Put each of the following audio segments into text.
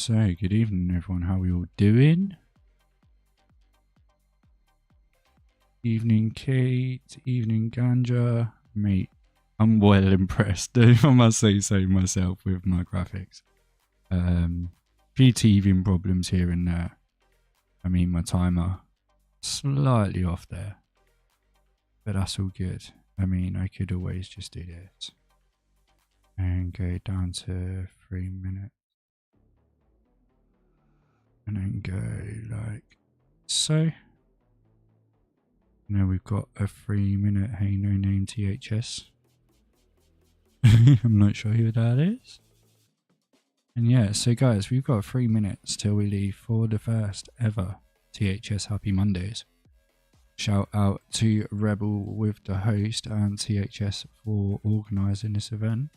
So, good evening, everyone. How are we all doing? Evening, Kate. Evening, Ganja. Mate, I'm well impressed, if I must say so myself, with my graphics. Few teething problems here and there. I mean, my timer slightly off there, but that's all good. I mean, I could always just do this and go down to 3 minutes. And then go like so. Now we've got a 3 minute Hey No Name THS. I'm not sure who that is. And yeah, so guys, we've got 3 minutes till we leave for the first ever THS Happy Mondays. Shout out to Rebel with the host and THS for organising this event.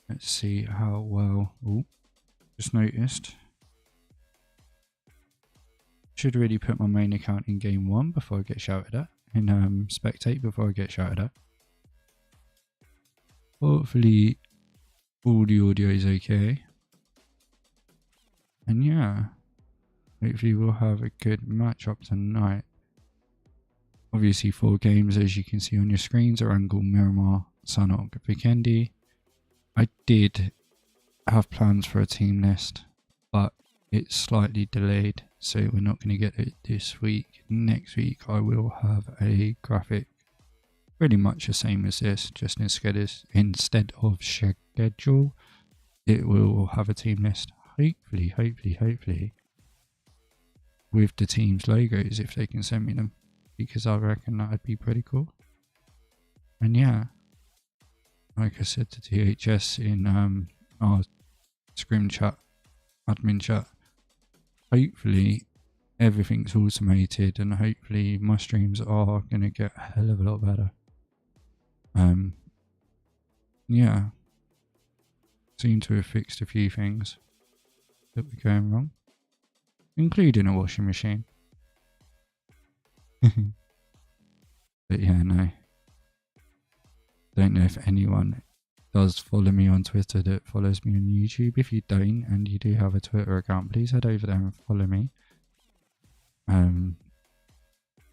Let's see how well. Oh, just noticed. Should really put my main account in game 1 before I get shouted at. In spectate before I get shouted at. Hopefully all the audio is okay. And yeah, hopefully we'll have a good matchup tonight. Obviously 4 games as you can see on your screens: Erangel, Miramar, Sanok, Vikendi. I did have plans for a team list, but it's slightly delayed, so we're not going to get it this week. Next week I will have a graphic pretty much the same as this, just instead of schedule, it will have a team list. Hopefully with the team's logos, if they can send me them, because I reckon that would be pretty cool. And yeah, like I said to THS in our SCRIM chat, admin chat, hopefully everything's automated and hopefully my streams are going to get a hell of a lot better. Yeah, seem to have fixed a few things that were going wrong, including a washing machine. But yeah, no, don't know if anyone does follow me on Twitter that follows me on YouTube. If you don't and you do have a Twitter account, please head over there and follow me.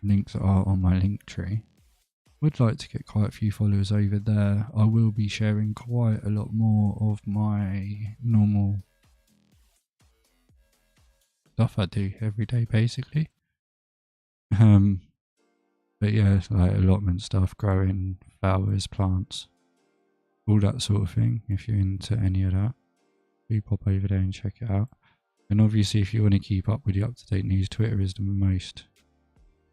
Links are on my link tree. Would like to get quite a few followers over there. I will be sharing quite a lot more of my normal stuff I do every day, basically. But yeah, it's like allotment stuff, growing flowers, plants, all that sort of thing. If you're into any of that, do pop over there and check it out. And obviously if you want to keep up with the up-to-date news, Twitter is the most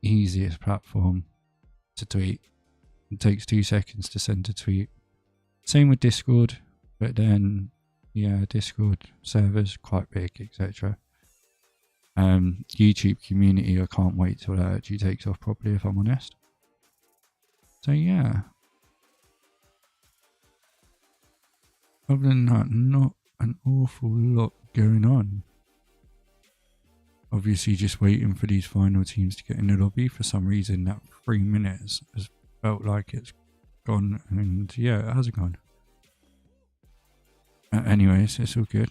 easiest platform to tweet. It takes 2 seconds to send a tweet. Same with Discord, but then yeah, Discord servers quite big, etc. YouTube community, I can't wait till that actually takes off properly, if I'm honest. So yeah, other than that, not an awful lot going on. Obviously just waiting for these final teams to get in the lobby. For some reason that 3 minutes has felt like it's gone, and yeah, it hasn't gone. Anyways, it's all good.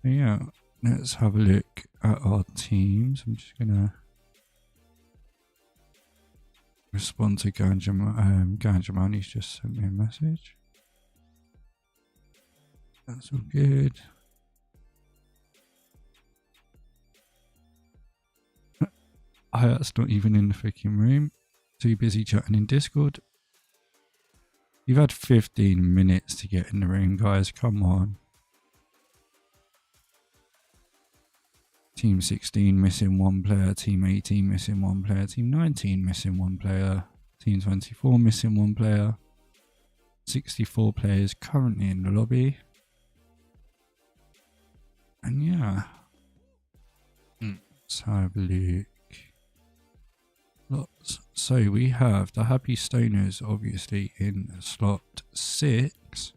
So yeah, let's have a look at our teams. I'm just gonna respond to Ganjaman. He's just sent me a message. That's all good. That's not even in the freaking room. Too busy chatting in Discord. You've had 15 minutes to get in the room, guys. Come on. Team 16 missing 1 player. Team 18 missing 1 player. Team 19 missing 1 player. Team 24 missing 1 player. 64 players currently in the lobby. And yeah. Let's have a look. Lots. So we have the Happy Stoners obviously in slot 6.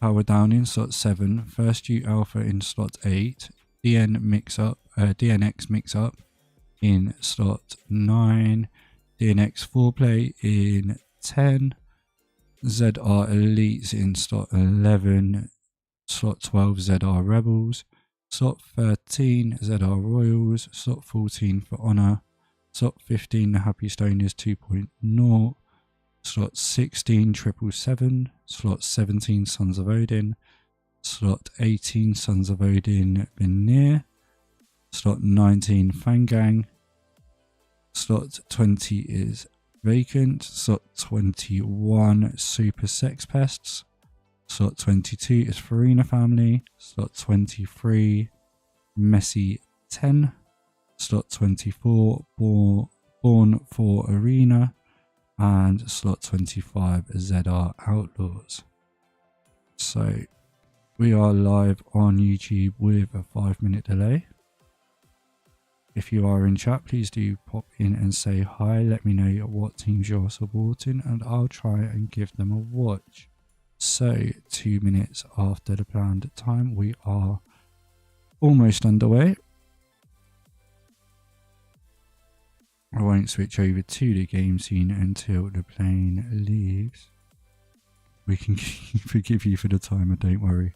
Power Down in slot 7. First U Alpha in slot 8. DNX Mix Up in slot 9. DNX 4Play in 10. ZR Elites in slot 11. Slot 12 ZR Rebels, slot 13 ZR Royals, slot 14 for Honor, slot 15 the Happy Stoners 2.0, slot 16 777, slot 17 Sons of Odin, slot 18 Sons of Odin Veneer, slot 19 Fangang, slot 20 is vacant, slot 21 Super Sex Pests, slot 22 is Farina Family, slot 23 Messy 10, slot 24 Born for Arena, and slot 25 ZR Outlaws. So we are live on YouTube with a 5-minute delay. If you are in chat, please do pop in and say hi. Let me know what teams you're supporting and I'll try and give them a watch. So 2 minutes after the planned time, we are almost underway. I won't switch over to the game scene until the plane leaves. We can forgive you for the timer, don't worry.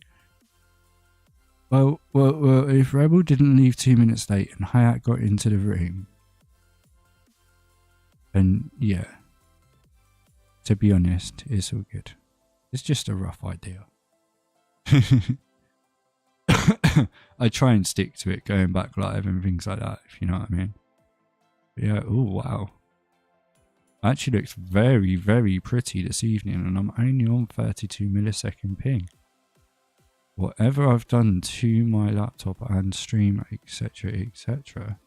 Well, if Rebel didn't leave 2 minutes late and Hayat got into the room, then yeah, to be honest, it's all good. It's just a rough idea. I try and stick to it going back live and things like that, if you know what I mean. But yeah, oh wow. Actually looks very, very pretty this evening and I'm only on 32 millisecond ping. Whatever I've done to my laptop and stream, etc.,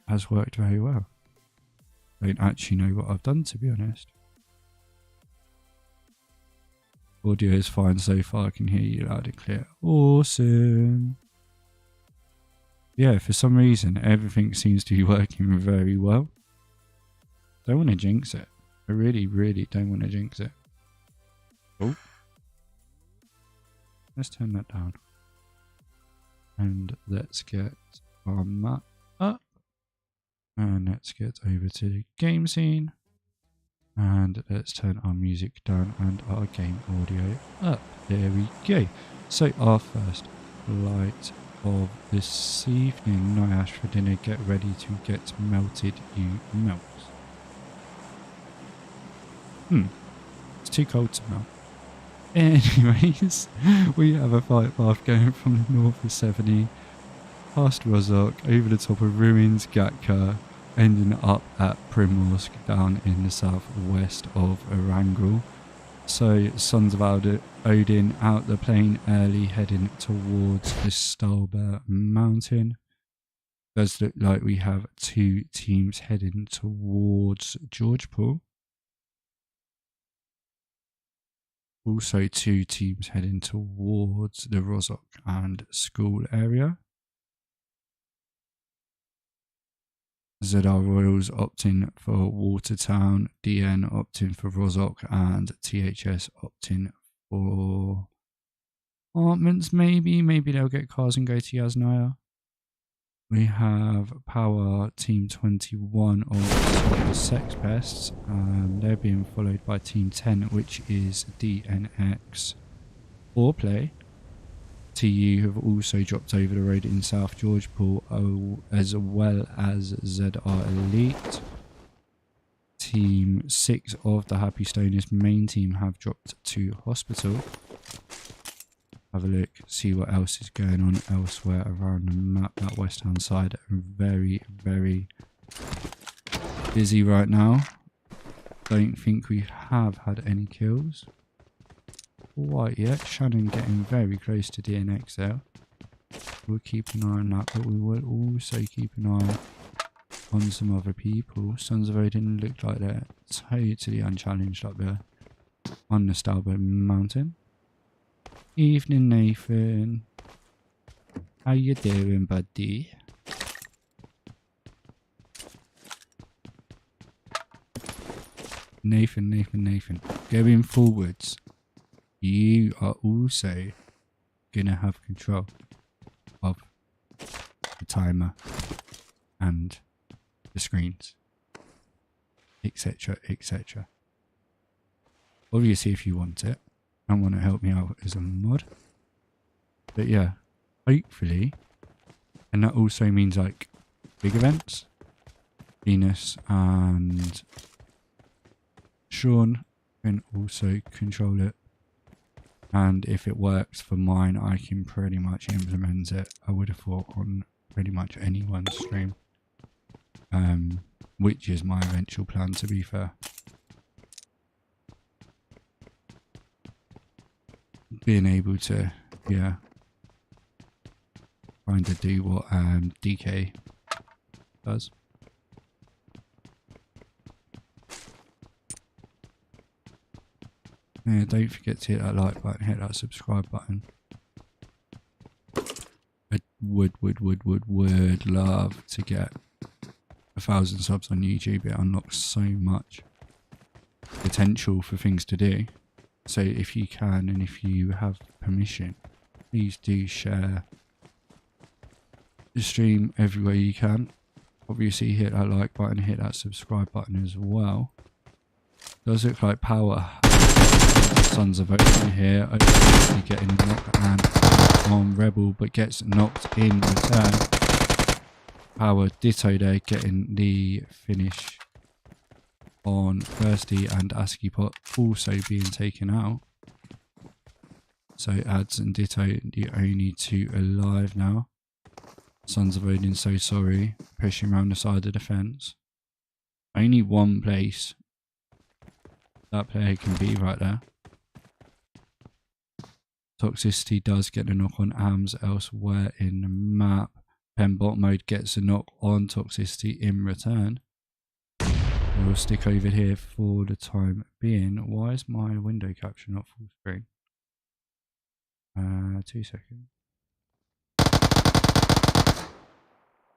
has worked very well. I don't actually know what I've done, to be honest. Audio is fine so far, I can hear you loud and clear. Awesome. Yeah, for some reason, everything seems to be working very well. Don't want to jinx it. I really, really don't want to jinx it. Oh. Let's turn that down. And let's get our map up. And let's get over to the game scene. And let's turn our music down and our game audio up. There we go. So our first flight of this evening. Nyash for dinner. Get ready to get melted, you melt. It's too cold to melt. Anyways, we have a flight path going from the north of 70 past Rozhok, over the top of Ruins, Gatka, ending up at Primorsk down in the southwest of Erangel. So Sons of Odin out the plane early, heading towards the Stalber Mountain. Does look like we have 2 teams heading towards Georgepol. Also 2 teams heading towards the Rozhok and school area. ZR Royals opting for Watertown, DN opting for Rozhok, and THS opting for apartments maybe. Maybe they'll get cars and go to Yasnaya. We have Power Team 21 of the Sex Pests. They're being followed by Team 10, which is DNX Foreplay. TU have also dropped over the road in South Georgepol, as well as ZR Elite. Team 6 of the Happy Stoners main team have dropped to hospital. Have a look, see what else is going on elsewhere around the map. That west hand side very, very busy right now. Don't think we have had any kills quite yet. Shannon getting very close to DNX there. We'll keep an eye on that, but we will also keep an eye on some other people. Sons of Odin look like they're totally unchallenged up there on the Stalber Mountain. Evening, Nathan. How you doing, buddy? Nathan. Going forwards. You are also gonna have control of the timer and the screens, etc. Obviously, if you want it, and want to help me out as a mod. But yeah, hopefully, and that also means like big events. Venus and Sean can also control it, and if it works for mine, I can pretty much implement it. I would have thought on pretty much anyone's stream, which is my eventual plan, to be fair. Being able to, yeah, kind of do what DK does. Yeah, don't forget to hit that like button, hit that subscribe button. I would love to get 1,000 subs on YouTube. It unlocks so much potential for things to do. So if you can, and if you have permission, please do share the stream everywhere you can. Obviously hit that like button, hit that subscribe button as well. Does look like Power Sons of Ocean here, getting knocked and on Rebel, but gets knocked in return. Power Ditto there, getting the finish on Thirsty, and ASCII Pot also being taken out. So Ads and Ditto, the only two alive now. Sons of Odin, so sorry, pushing around the side of the fence. Only one place that player can be right there. Toxicity does get a knock on AMS elsewhere in the map. Penbot mode gets a knock on Toxicity in return. We'll stick over here for the time being. Why is my window capture not full screen? 2 seconds.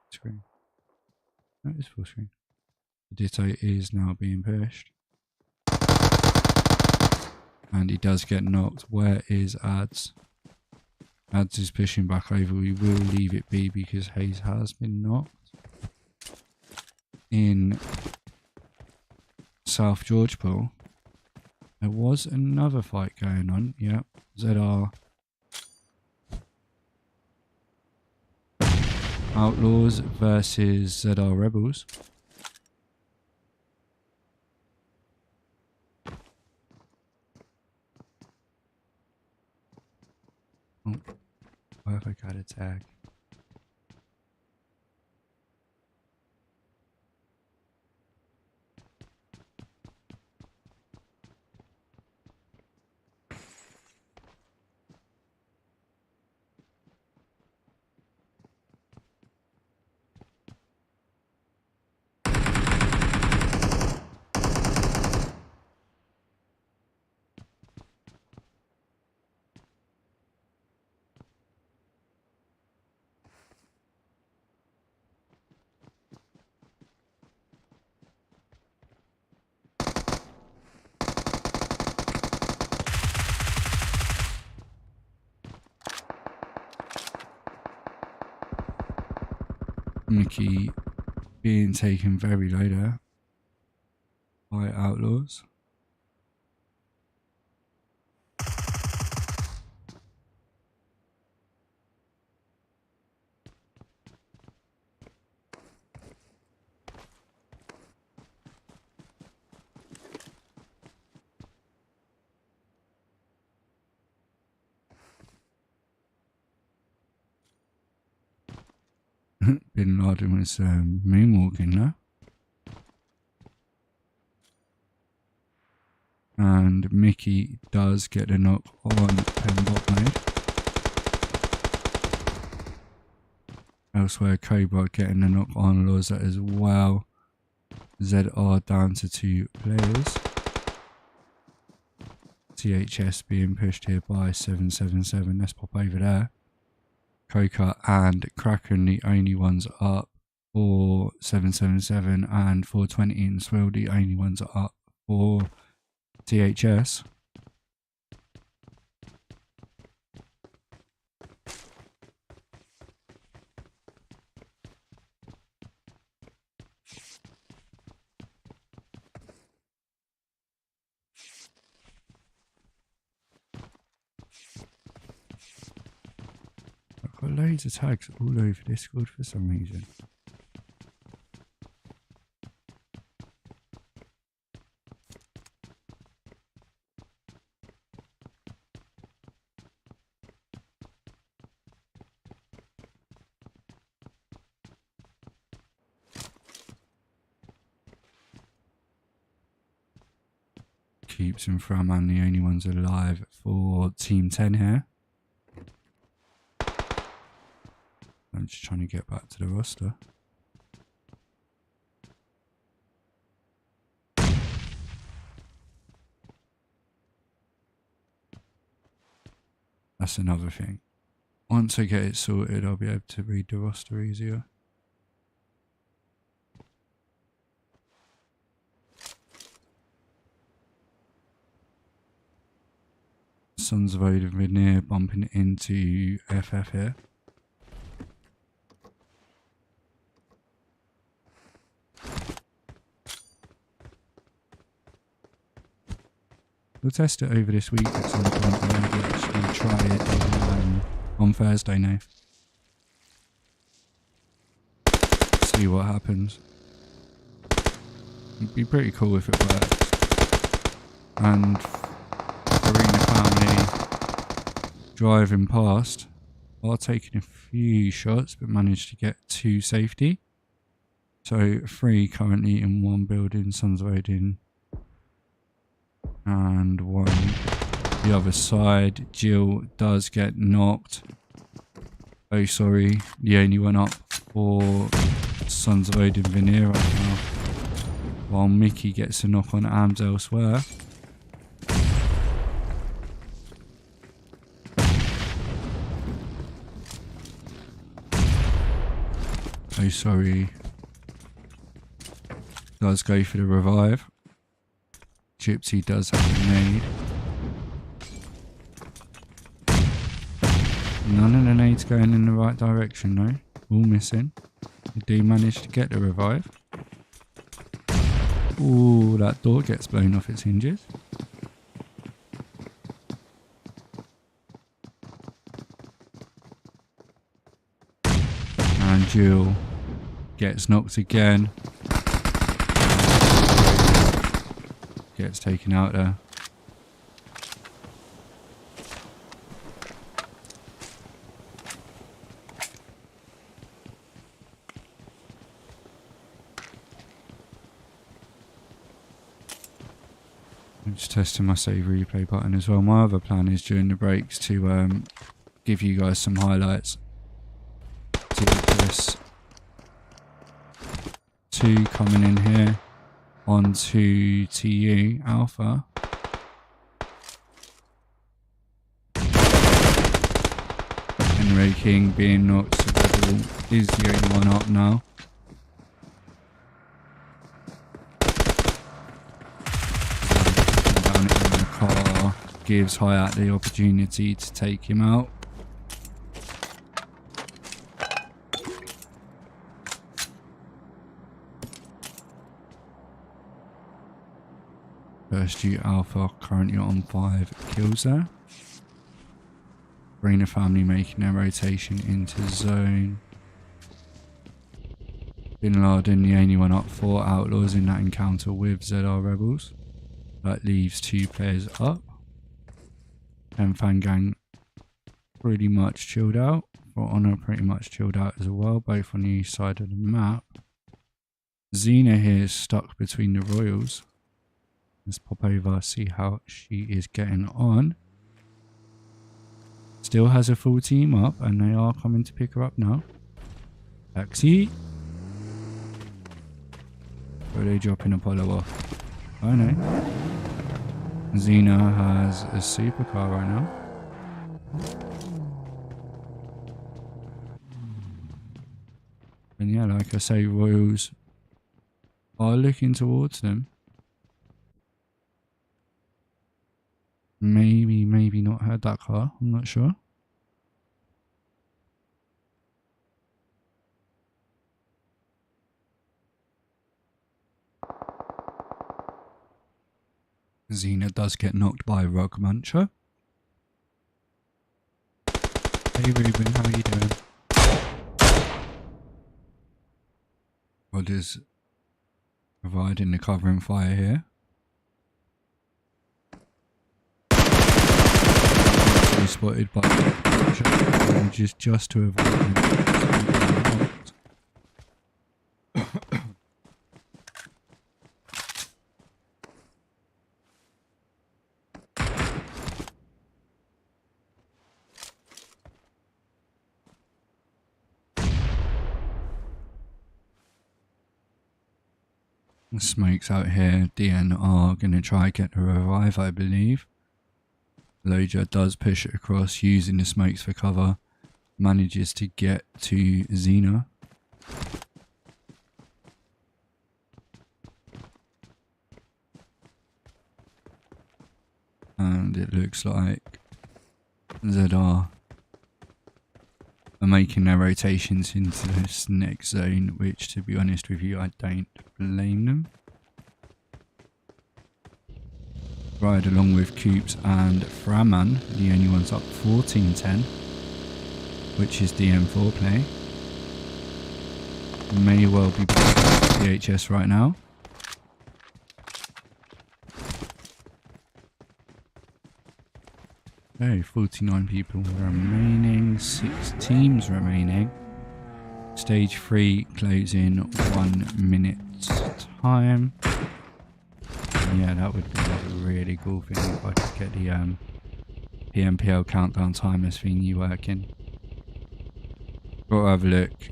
Screen. That is full screen. The Ditto is now being pushed. And he does get knocked. Where is Ads? Ads is pushing back over. We will leave it be because Hayes has been knocked. In South Georgeport, there was another fight going on. Yep. ZR Outlaws versus ZR Rebels. Oh, where have I got a tag? Mickey being taken very low there by Outlaws. Bin Laden was moonwalking now. And Mickey does get a knock on Penbot mode. Elsewhere, Cobra getting a knock on Loza as well. ZR down to 2 players. THS being pushed here by 777. Let's pop over there. Coca and Kraken, the only ones up for 777, and 420 and Swill, the only ones up for THS. got loads of tags all over Discord for some reason. Keeps and Framan the only ones alive for Team 10 here. I'm just trying to get back to the roster. That's another thing. Once I get it sorted, I'll be able to read the roster easier. Sons of Odin Veneer bumping into FF here. We'll test it over this week at some point and maybe actually try it on Thursday now. See what happens. It'd be pretty cool if it works. And Arena family driving past are taking a few shots but managed to get to safety. So 3 currently in one building, Sons of Odin, and 1 the other side. Jill does get knocked. Oh sorry, the only one up for Sons of Odin Veneer right now, while Mickey gets a knock on AMS elsewhere. Oh sorry, does go for the revive. Gypsy does have a nade. None of the nades going in the right direction though. All missing. They do manage to get the revive. Ooh, that door gets blown off its hinges. And Jill gets knocked again. Gets taken out there. I'm just testing my save replay button as well. My other plan is during the breaks to give you guys some highlights. ThS 2 coming in here onto TU Alpha. Henry King being knocked, so Devil is the only one up now. Down in the car gives Hayat the opportunity to take him out. First U Alpha currently on 5 kills there. Arena family making their rotation into zone. Bin Laden the only one up for Outlaws in that encounter with ZR Rebels. That leaves 2 players up. And Fangang pretty much chilled out. For Honor pretty much chilled out as well, both on the east side of the map. Xena here is stuck between the Royals. Let's pop over, see how she is getting on. Still has a full team up, and they are coming to pick her up now. Taxi. Or are they dropping Apollo off? Oh no. Xena has a supercar right now. And yeah, like I say, Royals are looking towards them. Maybe not heard that car. I'm not sure. Xena does get knocked by Rug Muncher. They Hey Ruben, how are you doing? Rod is providing the covering fire here. Spotted by just to avoid the smokes out here. DN are going to try get the revive, I believe. Loja does push it across using the smokes for cover. Manages to get to Xena. And it looks like ZR are making their rotations into this next zone, which, to be honest with you, I don't blame them. Ride along with Coops and Framan, the only ones up 14-10, which is DM4 play. May well be ThS right now. Okay, 49 people remaining, 6 teams remaining. Stage 3 closing 1 minute's time. Yeah, that would be a really cool thing if I could get the PMPL countdown timers thingy working. Got to have a look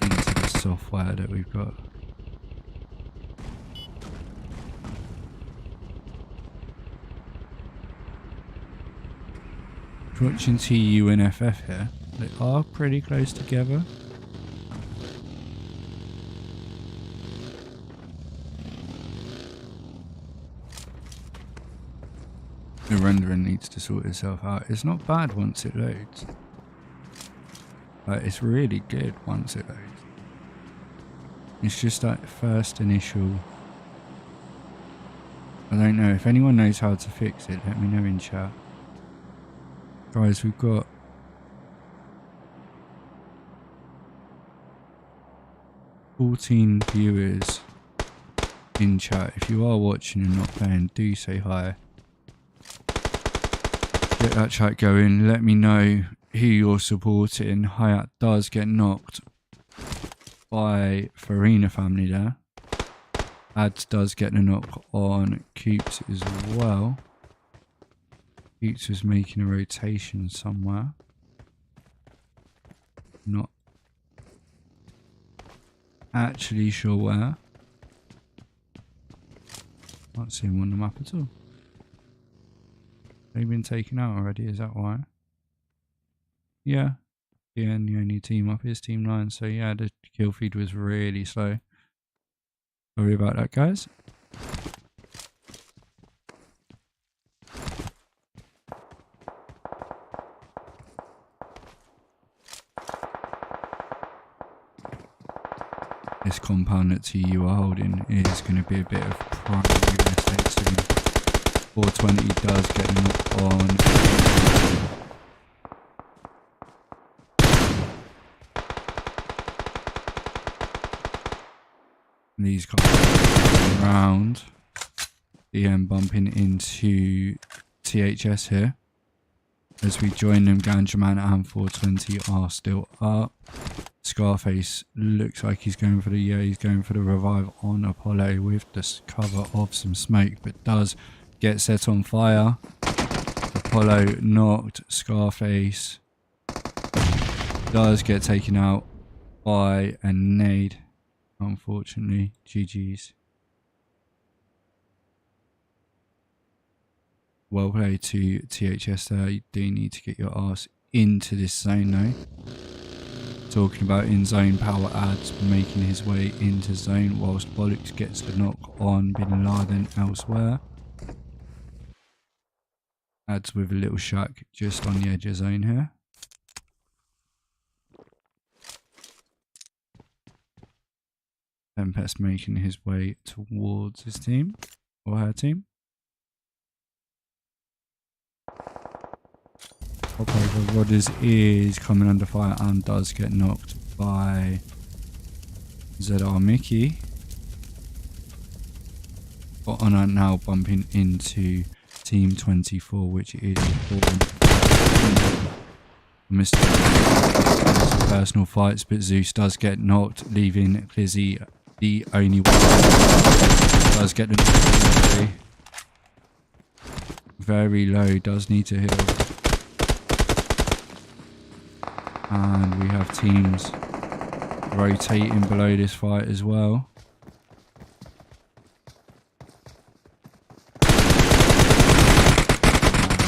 into the software that we've got. Watching TU and FF here, they are pretty close together. The rendering needs to sort itself out. It's not bad once it loads. It's really good once it loads. It's just that first initial... I don't know. If anyone knows how to fix it, let me know in chat. Guys, we've got... 14 viewers in chat. If you are watching and not playing, do say hi. Get that chat going. Let me know who you're supporting. Hayat does get knocked by Farina family there. Ads does get a knock on Coops as well. Coops was making a rotation somewhere. Not actually sure where. Can't see him on the map at all. They've been taken out already, is that why? Yeah. Yeah, the only team up is Team 9, so yeah, the kill feed was really slow. Sorry about that, guys. This compound that TU are holding is going to be a bit of prime real estate soon. 420 does get knocked on. These guys around. DM bumping into ThS here. As we join them, Ganjaman and 420 are still up. Scarface looks like he's going for the he's going for the revive on Apollo with the cover of some smoke, but does get set on fire. Apollo knocked. Scarface does get taken out by a nade. Unfortunately, GG's. Well played to ThS there. You do need to get your ass into this zone though. Talking about in-zone, power ads making his way into zone whilst Bollocks gets the knock on Bin Laden elsewhere. Ads with a little shack just on the edge of zone here. Tempest making his way towards his team, or her team. Pop over. Rodders is coming under fire and does get knocked by ZR Mickey. But on now bumping into Team 24, which is Mr. Personal fights, but Zeus does get knocked, leaving Clizzy the only one. Does get the knock. Very low, does need to heal. And we have teams rotating below this fight as well.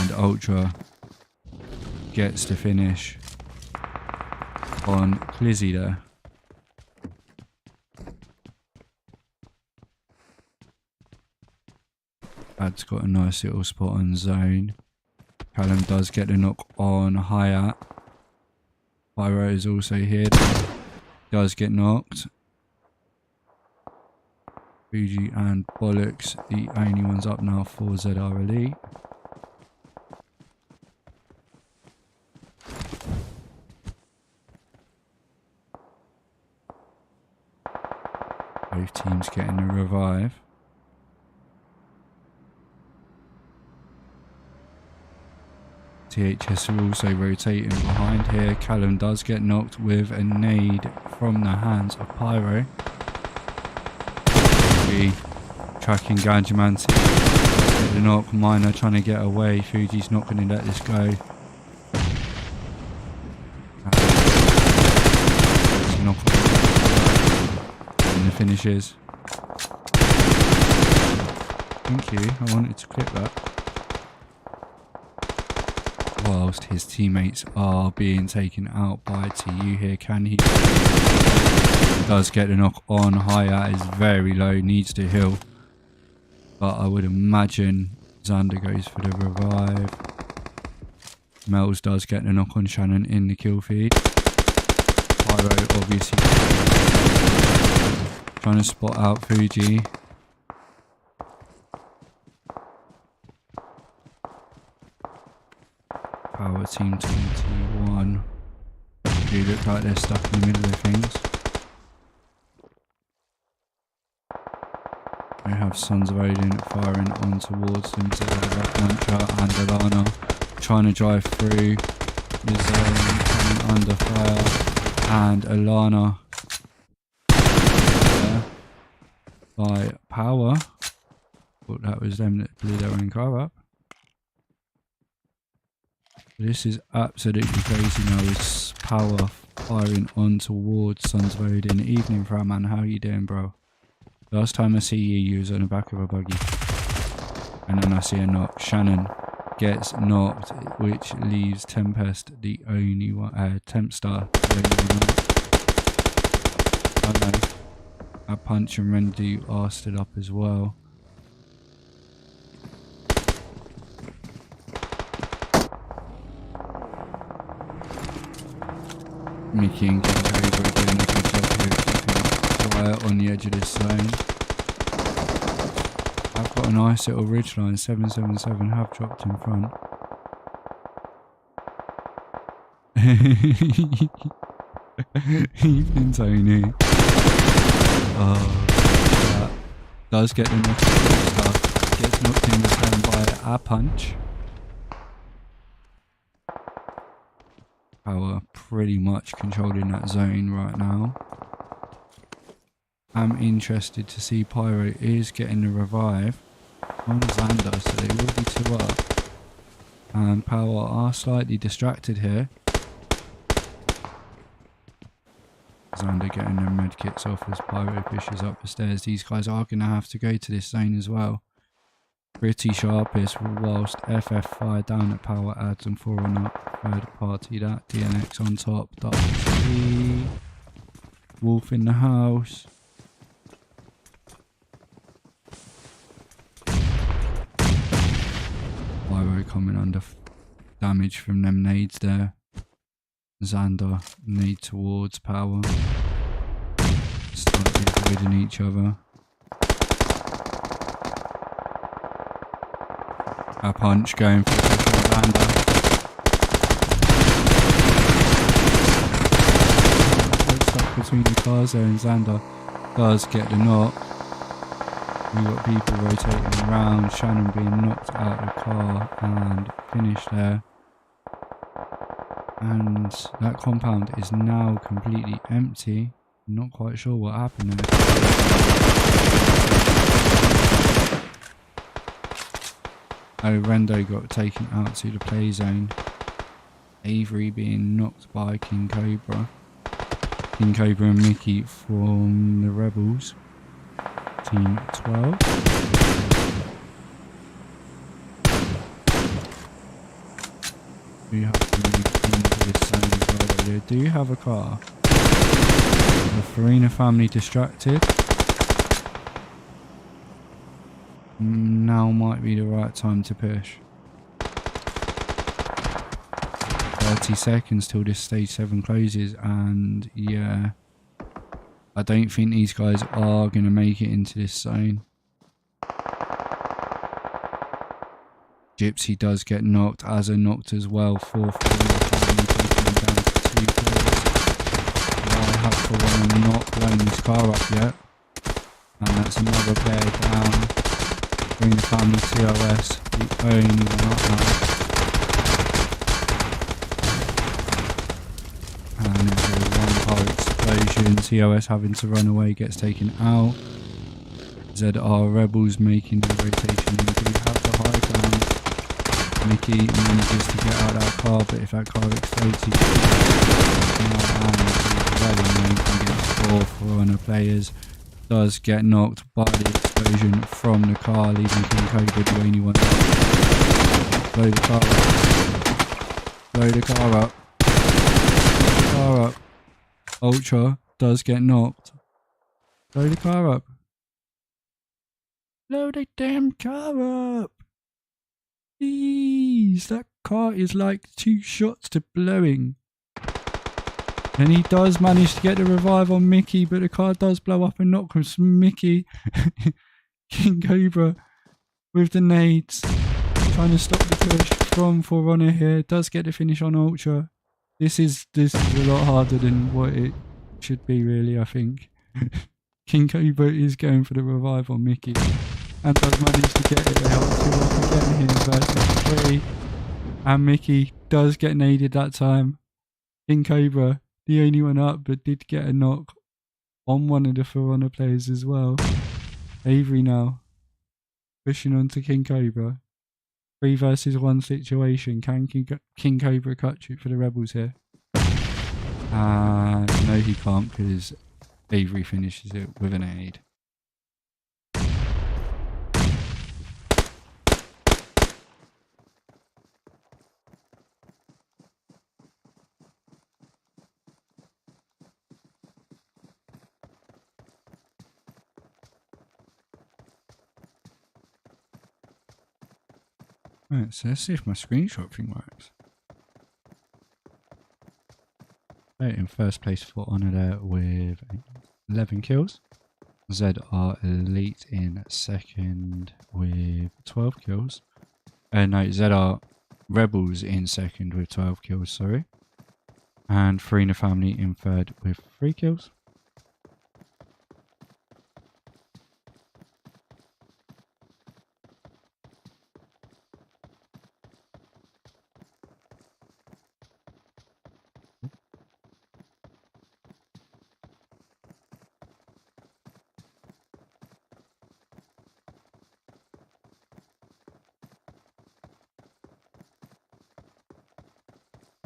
And Ultra gets to finish on Clizzy there. Ad's got a nice little spot on zone. Callum does get the knock on Hayat. Pyro is also here. Does get knocked. Fuji and Bollocks, the only ones up now for ZR Elite. Both teams getting a revive. ThS are also rotating behind here. Callum does get knocked with a nade from the hands of Pyro. Tracking Ganjaman. The knock. Miner trying to get away. Fuji's not going to let this go. Knock and the finishes. Thank you. I wanted to clip that. Whilst his teammates are being taken out by TU here, can he? Does get the knock on. Hayat is very low, needs to heal. But I would imagine Xander goes for the revive. Mel's does get the knock on Shannon in the kill feed. Pyro obviously trying to spot out Fuji. Power Team 21. They look like they're stuck in the middle of things. They have Sons of Odin firing on towards them to the left. Mantra and Alana trying to drive through the zone, coming under fire. And Alana by Power. Thought that was them that blew their own car up. This is absolutely crazy now. It's Power firing on towards Sons of Odin. Evening, Fratman. How you doing, bro? Last time I see you, you was on the back of a buggy. And then I see a knock. Shannon gets knocked, which leaves Tempest the only one. Tempstar the only one. A Punch and Rendu are stood up as well. Mickey and Kenzo are doing a good job here, keeping quiet on the edge of this zone. I've got a nice little ridgeline. 777 have dropped in front. Evening, Tony. That does get the knocked stuff. Gets knocked in the zone by a punch. Power pretty much controlling that zone right now. I'm interested to see Pyro is getting the revive on Xander, so they will be 2 up. And Power are slightly distracted here. Xander getting their medkits off as Pyro pushes up the stairs. These guys are going to have to go to this zone as well. Pretty sharpest, whilst FF fire down at Power adds and 4 on up. Third party that. DNX on top. WC. Wolf in the house. Pyro coming under damage from them nades there. Xander nade towards Power. Slightly avoiding each other. A punch going for Xander. between the cars there, and Xander does get the knock. We've got people rotating around, Shannon being knocked out of the car and finished there. And that compound is now completely empty. I'm not quite sure what happened there. Oh, Rendo got taken out to the play zone. Avery being knocked by King Cobra. King Cobra and Mickey from the Rebels. Team 12. We have to move into this zone as well. They do have a car. The Farina family distracted. Now might be the right time to push. 30 seconds till this stage 7 closes, and yeah, I don't think these guys are going to make it into this zone. Gypsy does get knocked, as a knocked as well. 4-4, finally taking him down to 2 players. I have to want to not blowing his car up yet. And that's another player down. Bring the family ThS, the only one up now. And there's a 1-car explosion. ThS having to run away, gets taken out. ZR Rebels making the rotation. We do have the high ground. Mickey manages to get out of that car, but if that car explodes, he's well against 4 Forerunner players. Does get knocked by the explosion from the car, leaving King Cobra the only one. Blow the car up. Blow the car up. Blow the car up. Ultra does get knocked. Blow the car up. Blow the damn car up. Jeez, that car is like 2 shots to blowing. And he does manage to get the revive on Mickey, but the car does blow up and knock Mickey. King Cobra with the nades, trying to stop the push from Forerunner here. Does get the finish on Ultra. This is a lot harder than what it should be, really, I think. King Cobra is going for the revive on Mickey. And does manage to get it out to up again here versus 3. And Mickey does get naded that time. King Cobra, the only one up, but did get a knock on one of the Forerunner players as well. Avery now pushing on to King Cobra. 3 versus 1 situation. Can King Cobra cut it for the Rebels here? No, he can't, because Avery finishes it with an aid. Right, so let's see if my screenshot thing works. Okay, in first place for Honor there with 11 kills. ZR Elite in second with 12 kills. No, ZR Rebels in second with 12 kills, sorry. And Farina family in third with 3 kills.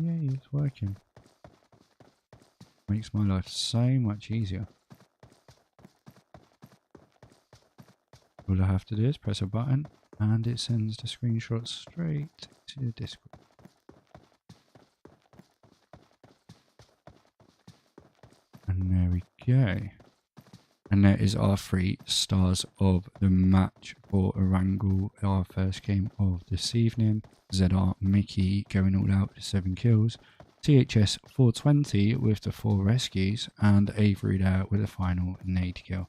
Yay, it's working. Makes my life so much easier. All I have to do is press a button and it sends the screenshot straight to Discord. And there we go. And there is our 3 stars of the match for Erangel, our first game of this evening. ZR Mickey going all out with 7 kills. ThS 420 with the 4 rescues. And Avery there with a final nade kill.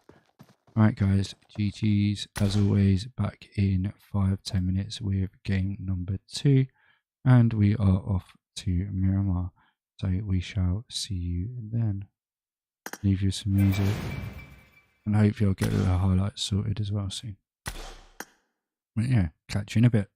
Alright guys, GG's as always, back in 5-10 minutes with game number 2. And we are off to Miramar. So we shall see you then. leave you some music, and hopefully I'll get the highlights sorted as well soon. But yeah, catch you in a bit.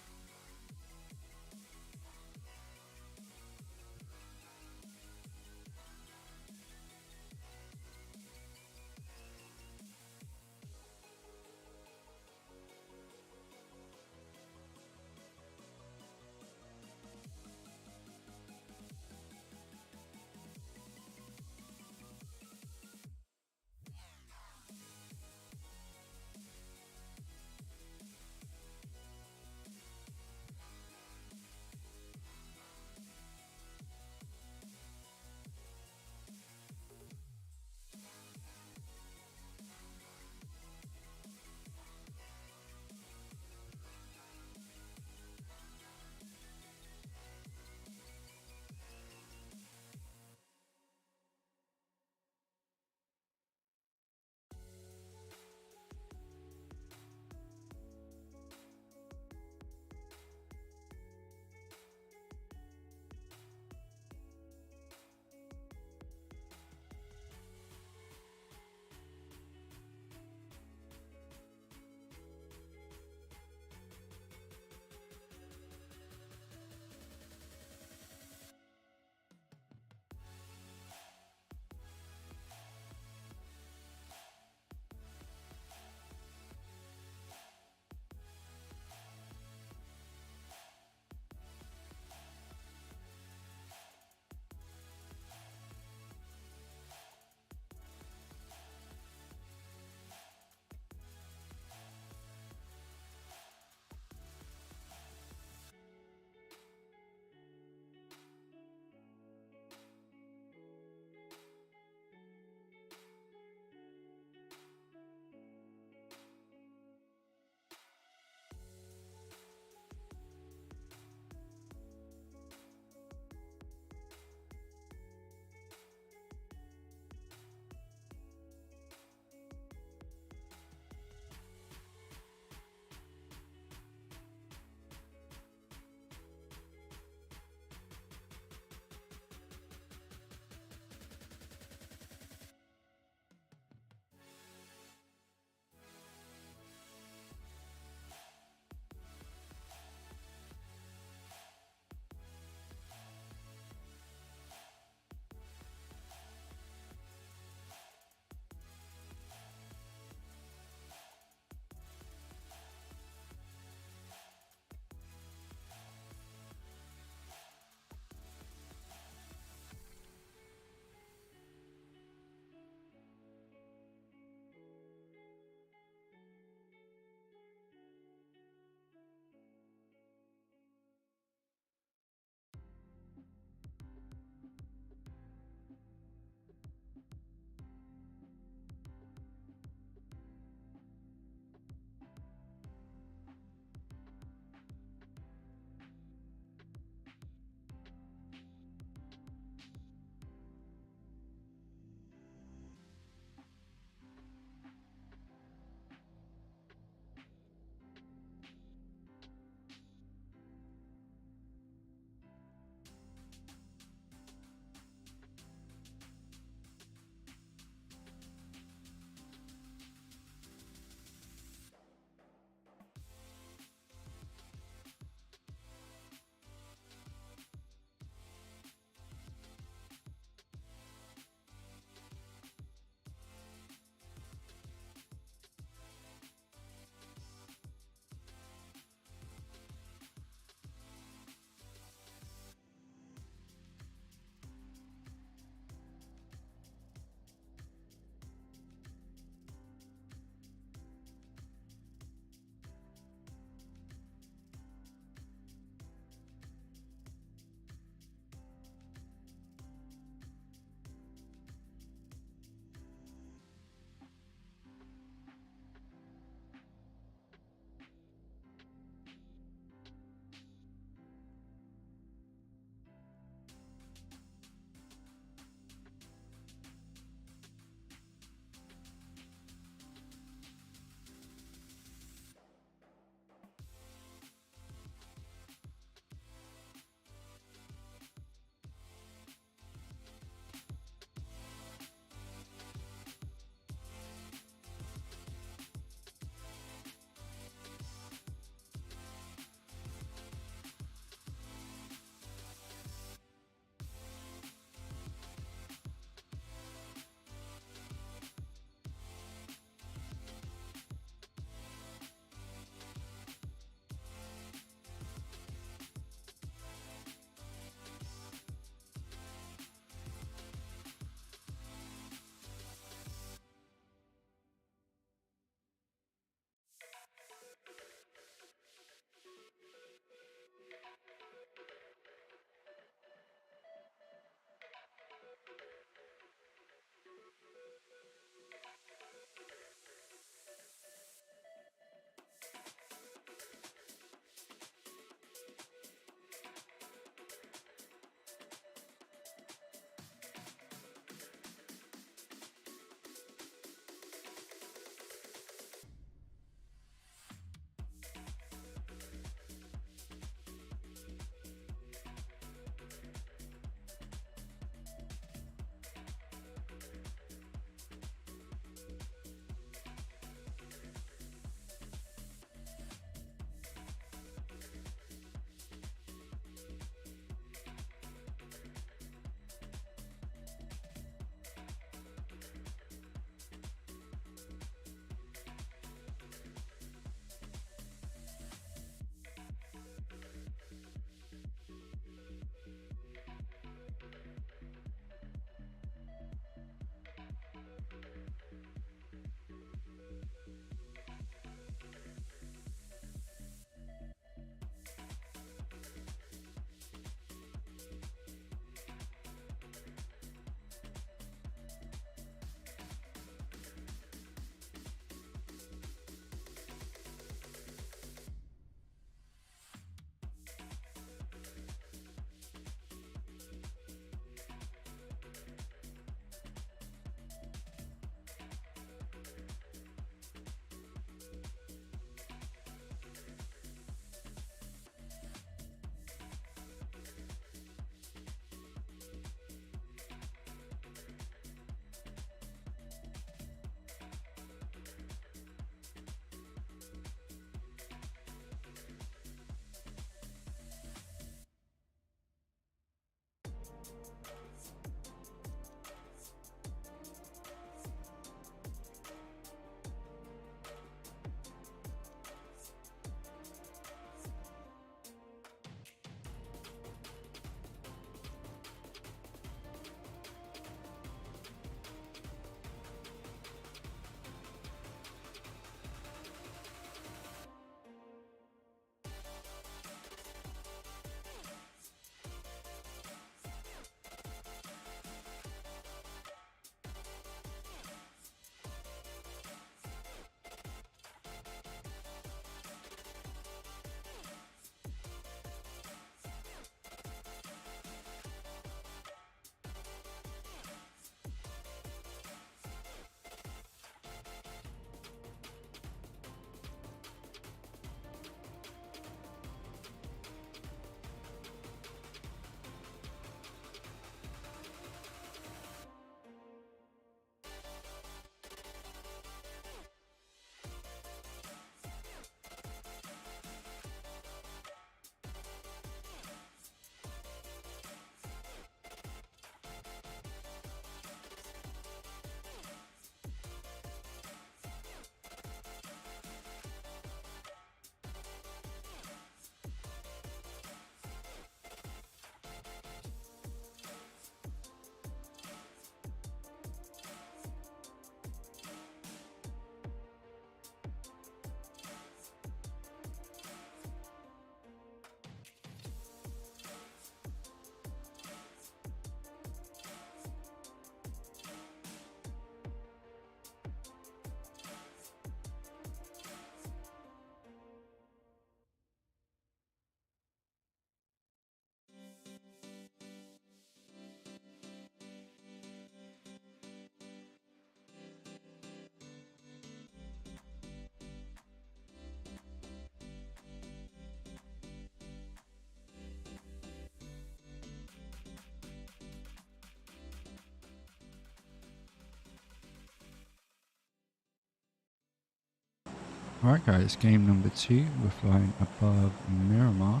Alright guys, game number 2, we're flying above Miramar.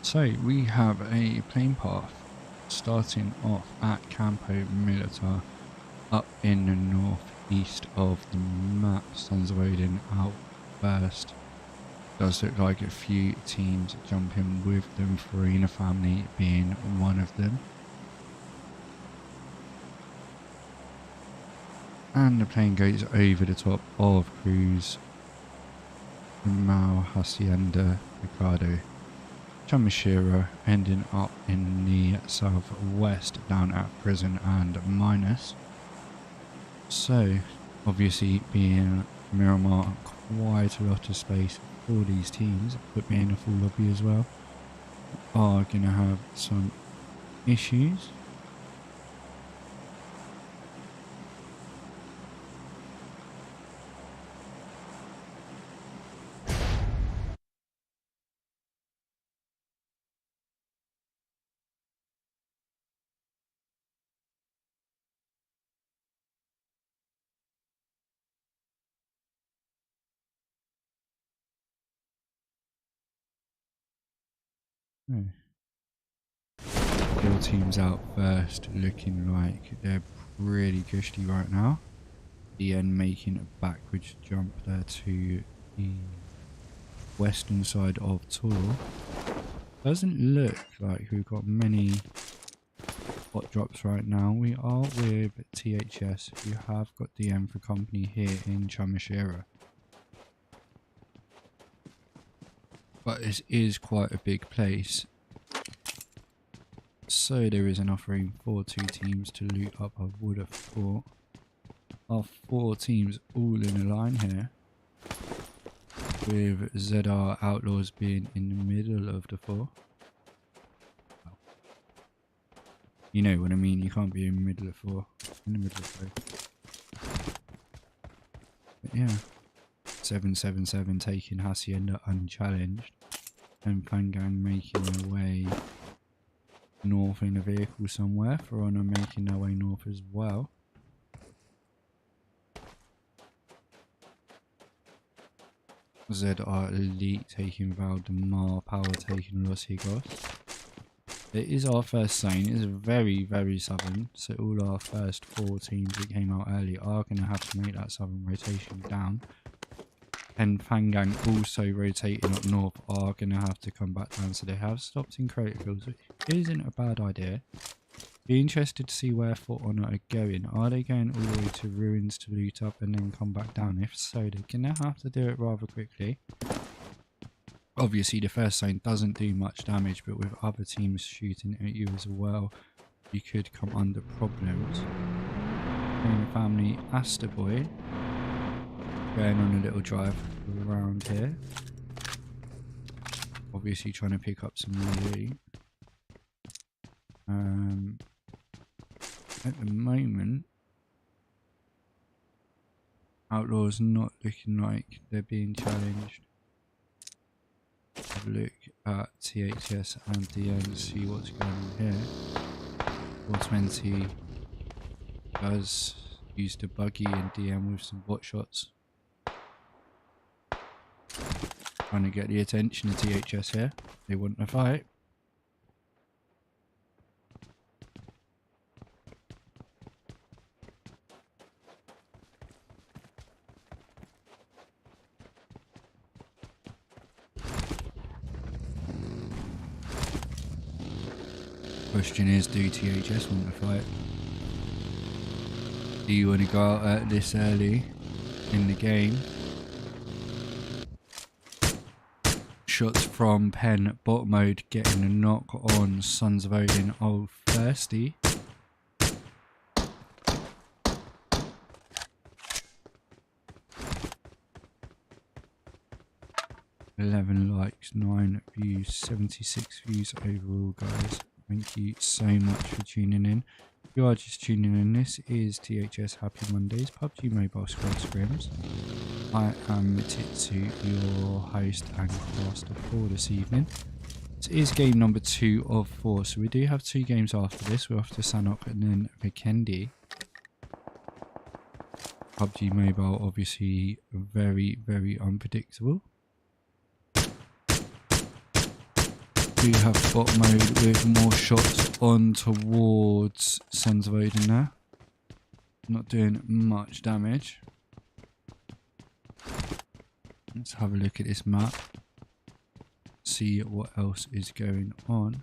So we have a plane path starting off at Campo Militar up in the northeast of the map. Sons of Odin out first. Does look like a few teams jumping with them, Farina family being one of them. And the plane goes over the top of Cruz, Mao, Hacienda, Ricardo, Chamashira, ending up in the southwest down at Prison and Minus. So obviously being Miramar, quite a lot of space for these teams, put me in a full lobby as well. We are going to have some issues. Oh. 4 teams out first, looking like they're pretty cushy right now. The end making a backwards jump there to the western side of Toro. Doesn't look like we've got many hot drops right now. We are with ThS, who have got the M for company here in Chamashira. But this is quite a big place, so there is enough room for 2 teams to loot up, I would have thought. Our 4 teams all in a line here, with ZR Outlaws being in the middle of the 4. You know what I mean, you can't be in the middle of 4, in the middle of 3. But yeah, 777 taking Hacienda unchallenged, and Fangang making their way north in a vehicle somewhere. For Honor making their way north as well. ZR Elite taking Valdemar, Power taking Los Higos. It is our first zone. It's very, very southern, so all our first 4 teams that came out early are going to have to make that southern rotation down. And Fangang also rotating up north are going to have to come back down, so they have stopped in criticals, which isn't a bad idea. Be interested to see where For Honor are going. Are they going all the way to Ruins to loot up and then come back down? If so, they're going to have to do it rather quickly. Obviously the first zone doesn't do much damage, but with other teams shooting at you as well, you could come under problems. And the family Astor Boy going on a little drive around here, obviously trying to pick up some loot. At the moment, Outlaws not looking like they're being challenged. Have a look at ThS and DN, see what's going on here. 420 does use the buggy and DM with some bot shots. Trying to get the attention of ThS here. They want to fight. Question is, do ThS want to fight? Do you want to go out at this early in the game? Shots from Pen, bot mode, getting a knock on Sons of Odin. Oh, thirsty. $11 likes, 9 views, 76 views overall, guys. Thank you so much for tuning in. If you are just tuning in, this is ThS Happy Mondays, PUBG Mobile Squad Scrims. I am Titsu, your host and caster for this evening. This is game number 2 of 4, so we do have 2 games after this. We're off to Sanok and then Vikendi. PUBG Mobile, obviously very, very unpredictable. We have bot mode with more shots on towards Sons of Odin there. Not doing much damage. Let's have a look at this map. See what else is going on.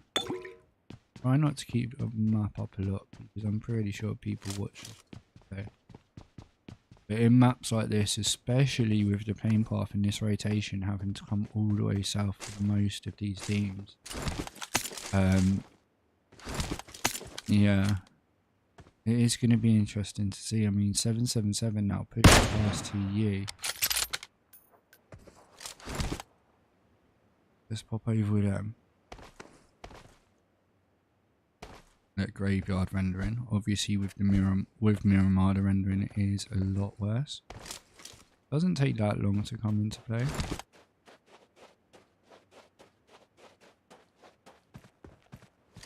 Try not to keep the map up a lot because I'm pretty sure people watch it. But in maps like this, especially with the plane path and this rotation having to come all the way south for most of these teams, yeah, it is going to be interesting to see. I mean, 777 now pushing past TU. Let's pop over them. That graveyard rendering, obviously with the Miramar, the rendering is a lot worse. Doesn't take that long to come into play.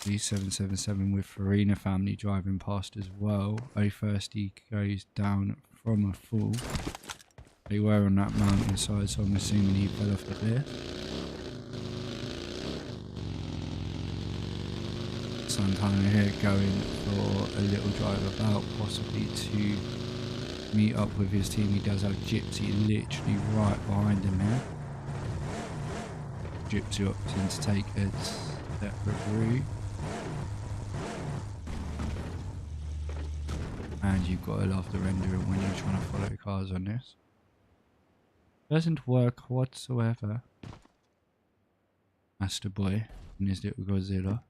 D777 with Farina family driving past as well. O30 goes down from a fall. They were on that mountainside, so I'm assuming he fell off the cliff. Santana here going for a little drive about, possibly to meet up with his team. He does have Gypsy literally right behind him here. Gypsy opting to take a separate route. And you've got to love the rendering when you're trying to follow cars on this. Doesn't work whatsoever. Master Boy and his little Godzilla.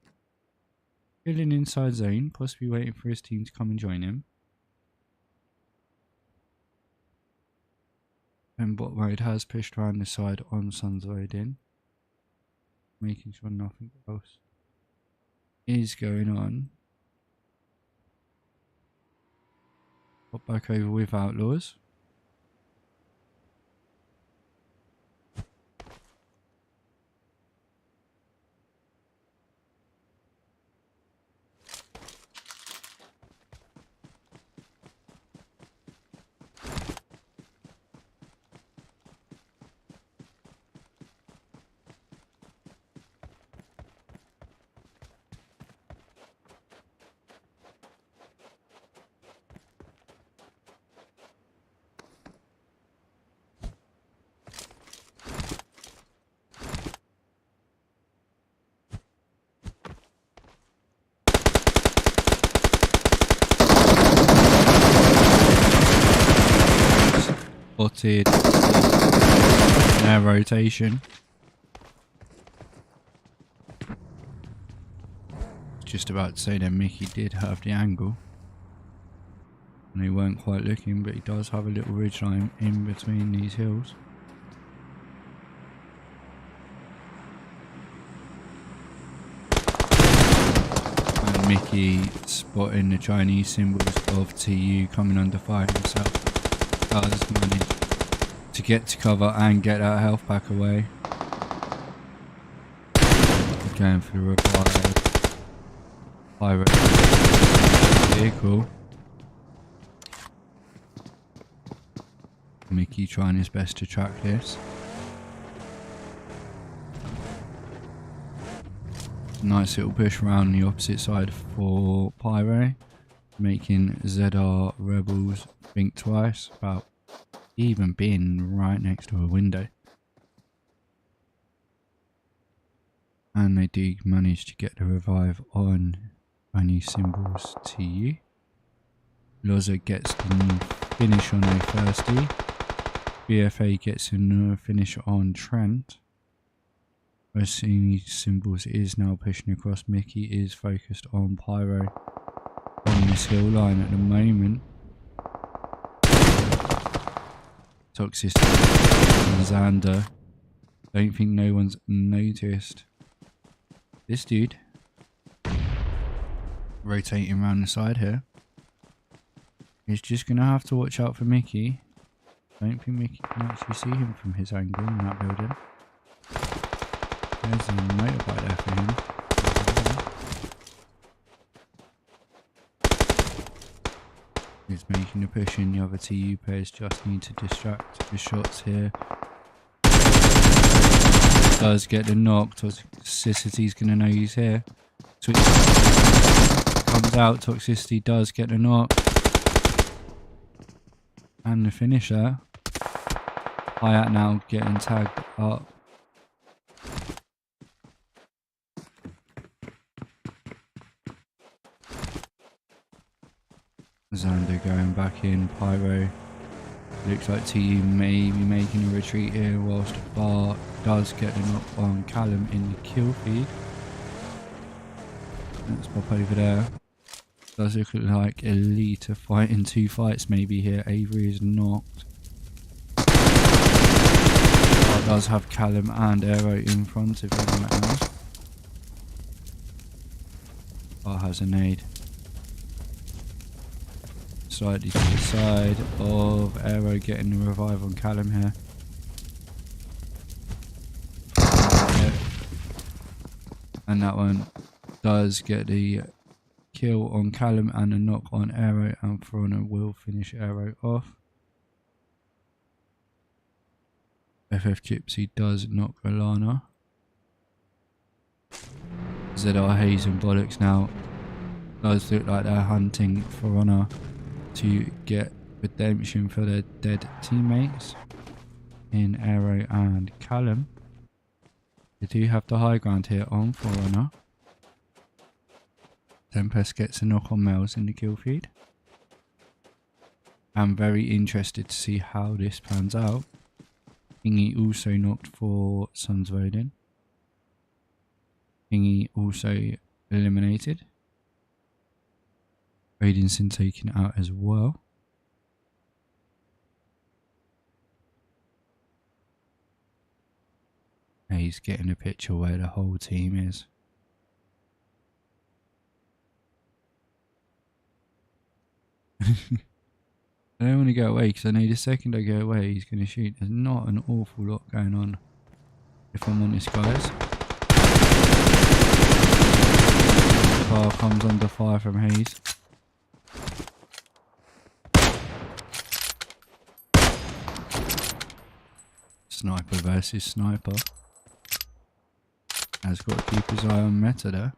Chilling inside zone, possibly waiting for his team to come and join him. And bot mode has pushed around the side on Sons of Odin, making sure nothing else is going on. Pop back over with Outlaws. Spotted their rotation. Just about to say that Mickey did have the angle. And they weren't quite looking, but he does have a little ridgeline in between these hills. And Mickey spotting the Chinese symbols of TU coming under fire himself. Does manage to get to cover and get that health pack away. Going for the required pirate vehicle. Mickey trying his best to track this. Nice little push around the opposite side for Pyro, making ZR Rebels think twice about even being right next to a window. And they do manage to get the revive on Chinese symbols to you. Loza gets the finish on A30. BFA gets a finish on Trent. Rossini symbols is now pushing across. Mickey is focused on Pyro on this hill line at the moment. Toxicity and Xander. Don't think no one's noticed this dude rotating around the side here. He's just gonna have to watch out for Mickey. Don't think Mickey can actually see him from his angle in that building. There's a motorbike there for him. He's making a push in. The other TU players just need to distract the shots here. Does get the knock. Toxicity's going to know he's here. Switch comes out. Toxicity does get the knock. And the finisher. Hayat now getting tagged up. Xander going back in. Pyro. Looks like TU may be making a retreat here, whilst Bar does get the knock on Callum in the kill feed. Let's pop over there. Does look like Elite are fighting 2 fights maybe here. Avery is knocked. Bar does have Callum and Aero in front of him right now. Bar has a nade. Slightly to the side of Aero, getting the revive on Callum here. And that one does get the kill on Callum and a knock on Aero, and Frona will finish Aero off. FF Gypsy does knock Alana. ZR Hayes and Bollocks now does look like they're hunting Frona to get redemption for their dead teammates in Aero and Callum. They do have the high ground here on Forerunner. Tempest gets a knock on Mels in the kill feed. I'm very interested to see how this pans out. Thingy also knocked for Sons of Odin. Thingy also eliminated. Odinson taken out as well. He's getting a picture where the whole team is. I don't want to go away because I know the second I go away he's going to shoot. There's not an awful lot going on, if I'm honest, guys. Car comes under fire from Hayes. Sniper versus sniper. Has got to keep his eye on Meta there.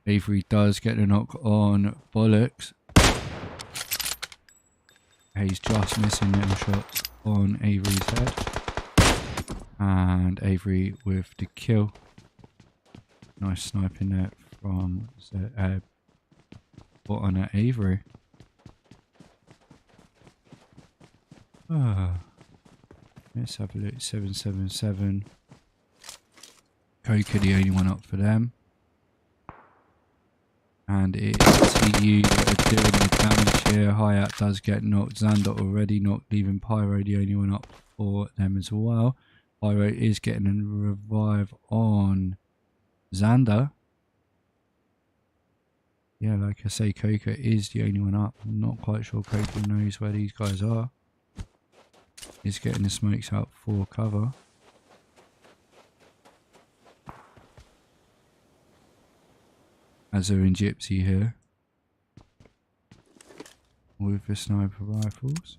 Avery does get the knock on Bollocks. Hayes just missing little shots on Avery's head. And Avery with the kill. Nice sniping there from bot on Avery. Let's have a look. 777. Coca the only one up for them. And it's TU that are doing the damage here. Hayat does get knocked. Xander already knocked, leaving Pyro the only one up for them as well. Pyro is getting a revive on Xander. Yeah, like I say, Coca is the only one up. I'm not quite sure Coca knows where these guys are. He's getting the smokes out for cover. As they're in Gypsy here. With the sniper rifles.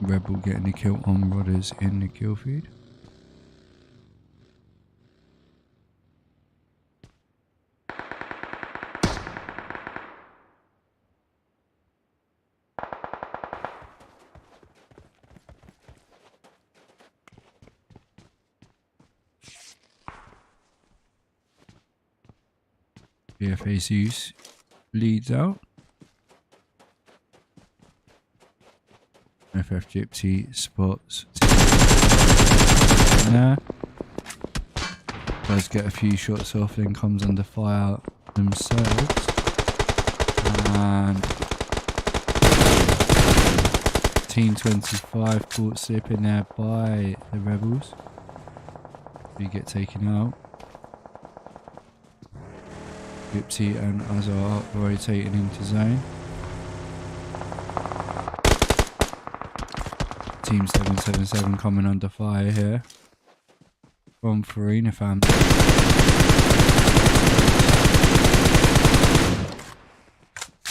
Rebel getting the kill on Rodders in the kill feed. BFA Zeus leads out. FF Gypsy spots there. Does get a few shots off, then comes under fire themselves. And Team 25 caught slipping there by the Rebels. We get taken out. Gypsy and Azar rotating into zone. Team 777 coming under fire here from Farina family.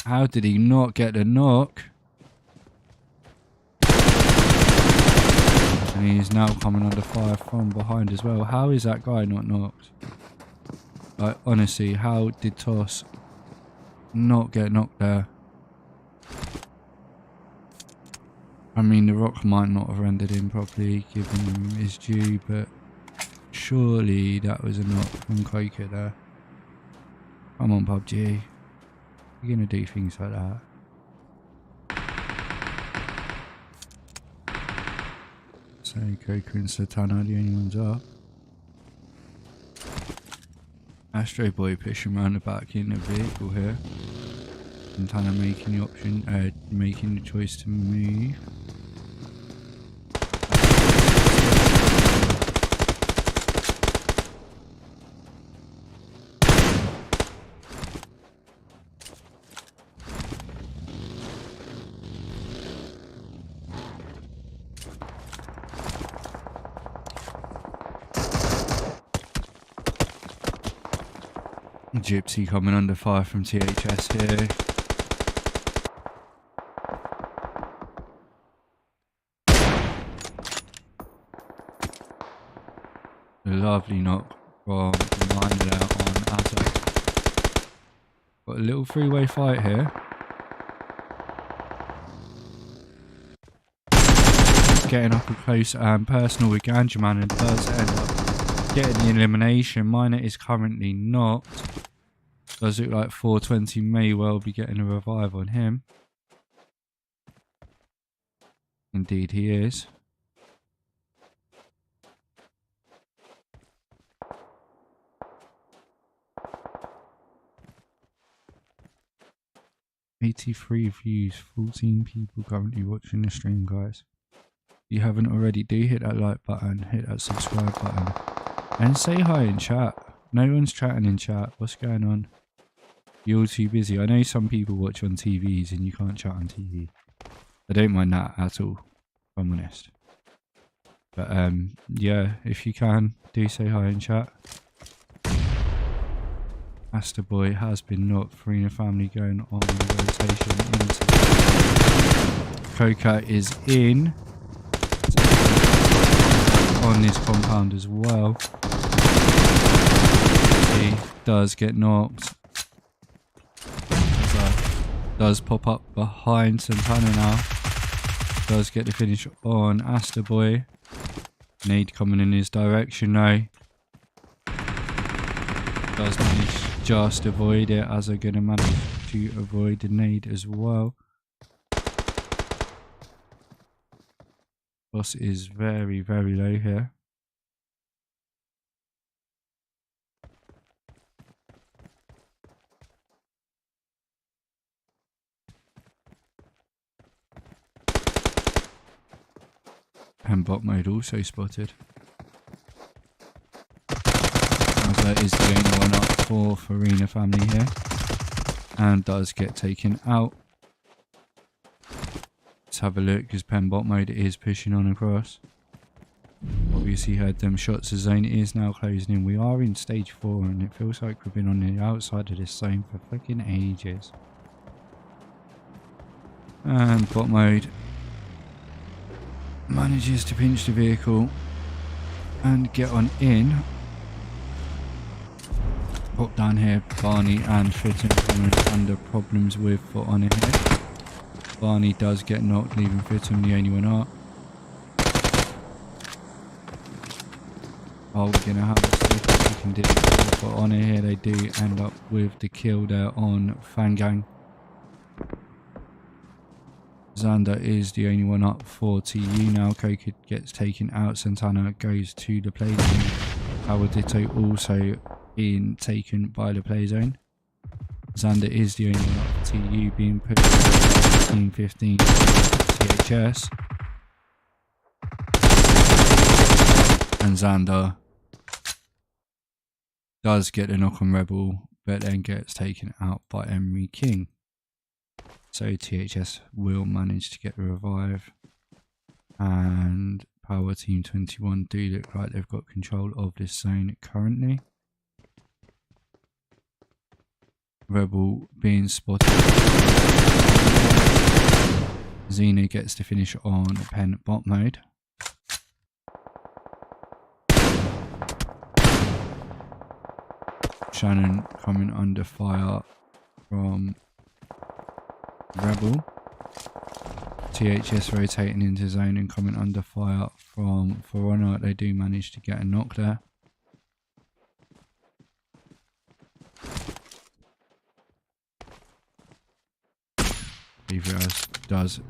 How did he not get the knock? And he's now coming under fire from behind as well. How is that guy not knocked? Like, honestly, how did ThS not get knocked there? I mean, the rock might not have rendered him properly, given him his due, but surely that was a knock from Coker there. Come on, PUBG. You're going to do things like that. So, Coker and Satana are the only ones up. Astro Boy pushing around the back in the vehicle here. Santana making the option, making the choice to move. Gypsy coming under fire from ThS here. A lovely knock from Miner there on Azzo. Got a little three-way fight here. Getting up close and personal with Ganjaman and does end up getting the elimination. Miner is currently knocked. Does look like 420 may well be getting a revive on him. Indeed he is. $83 views, 14 people currently watching the stream, guys. If you haven't already, do hit that like button, hit that subscribe button, and say hi in chat. No one's chatting in chat. What's going on? You're all too busy. I know some people watch on TVs and you can't chat on TV. I don't mind that at all, if I'm honest. But yeah, if you can, do say hi in chat. Asta Boy has been knocked. Farina family going on rotation into. Coca is in on this compound as well. He does get knocked. Does pop up behind Santana now. Does get the finish on Asta Boy. Nade coming in his direction now. Does manage just avoid it, as I'm going to manage to avoid the nade as well. Boss is very, very low here. And bot mode also spotted. That is the only one up for Farina family here. And does get taken out. Let's have a look, because pen bot mode is pushing on across. Obviously heard them shots. The zone is now closing in. We are in stage 4 and it feels like we've been on the outside of this zone for fucking ages. And bot mode manages to pinch the vehicle and get on in. Pop down here, Barney and Fitton coming under problems with foot on it here. Barney does get knocked, leaving Fitton the only one up. Oh, we're gonna have a see if we can do it. But on it here, they do end up with the kill there on Fangang. Xander is the only one up for TU now. Coca gets taken out. Santana goes to the play zone. Howard Ditto also being taken by the play zone. Xander is the only one up for TU, being put 15-15 ThS. And Xander does get a knock on Rebel, but then gets taken out by Emery King. So ThS will manage to get the revive. And Power Team 21 do look like they've got control of this zone currently. Rebel being spotted. Xena gets to finish on pen bot mode. Shannon coming under fire from Rebel. THS rotating into zone and coming under fire from For Honor. They do manage to get a knock there.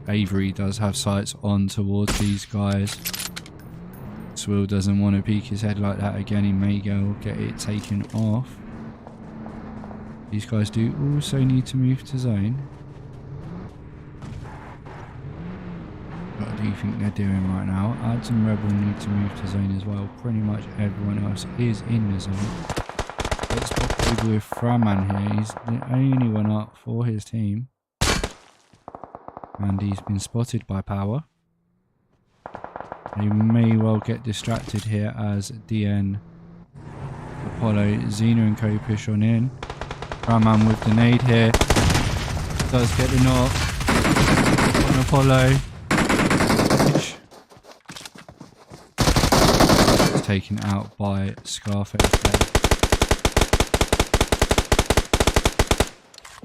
Avery does have sights on towards these guys. Swill doesn't want to peek his head like that again. He may go get it taken off. These guys do also need to move to zone. What do you think they're doing right now? Ads and Rebel need to move to zone as well. Pretty much everyone else is in the zone. Let's pop with Framan here. He's the only one up for his team. And he's been spotted by Power. They may well get distracted here as DN, Apollo, Xena and co push on in. Framan with the nade here. Does get the knock on Apollo. It's taken out by Scarface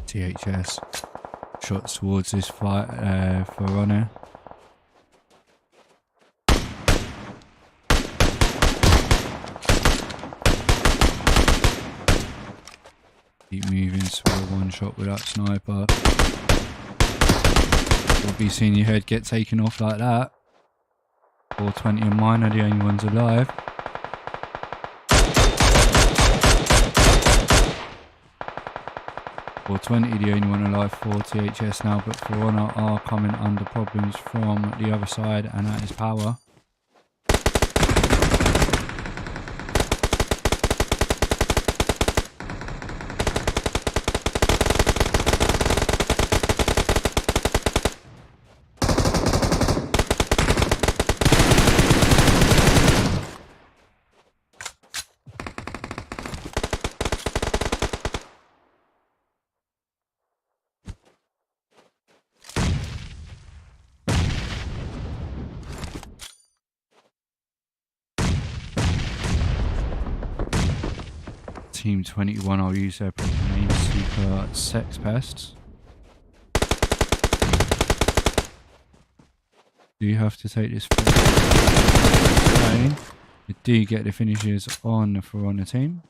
there. THS. Shots towards this fight for Honor. Keep moving, swirl one shot with that sniper. You'll be seeing your head get taken off like that. 420 and mine are the only ones alive. Or 20, the only one alive for THS now, but For Honor are coming under problems from the other side, and that is Power. Team 21, I'll use their proper name, Super Sex Pests. Do you have to take this lane? You do get the finishes on the For Honor team.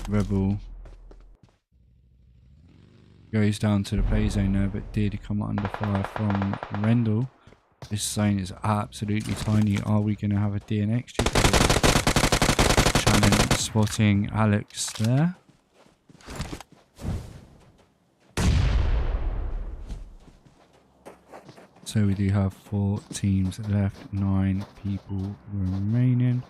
Rebel goes down to the play zone there, but did come under fire from Rendell. This zone is absolutely tiny. Are we going to have a DNX? Shannon spotting Alex there. So we do have 4 teams left, 9 people remaining.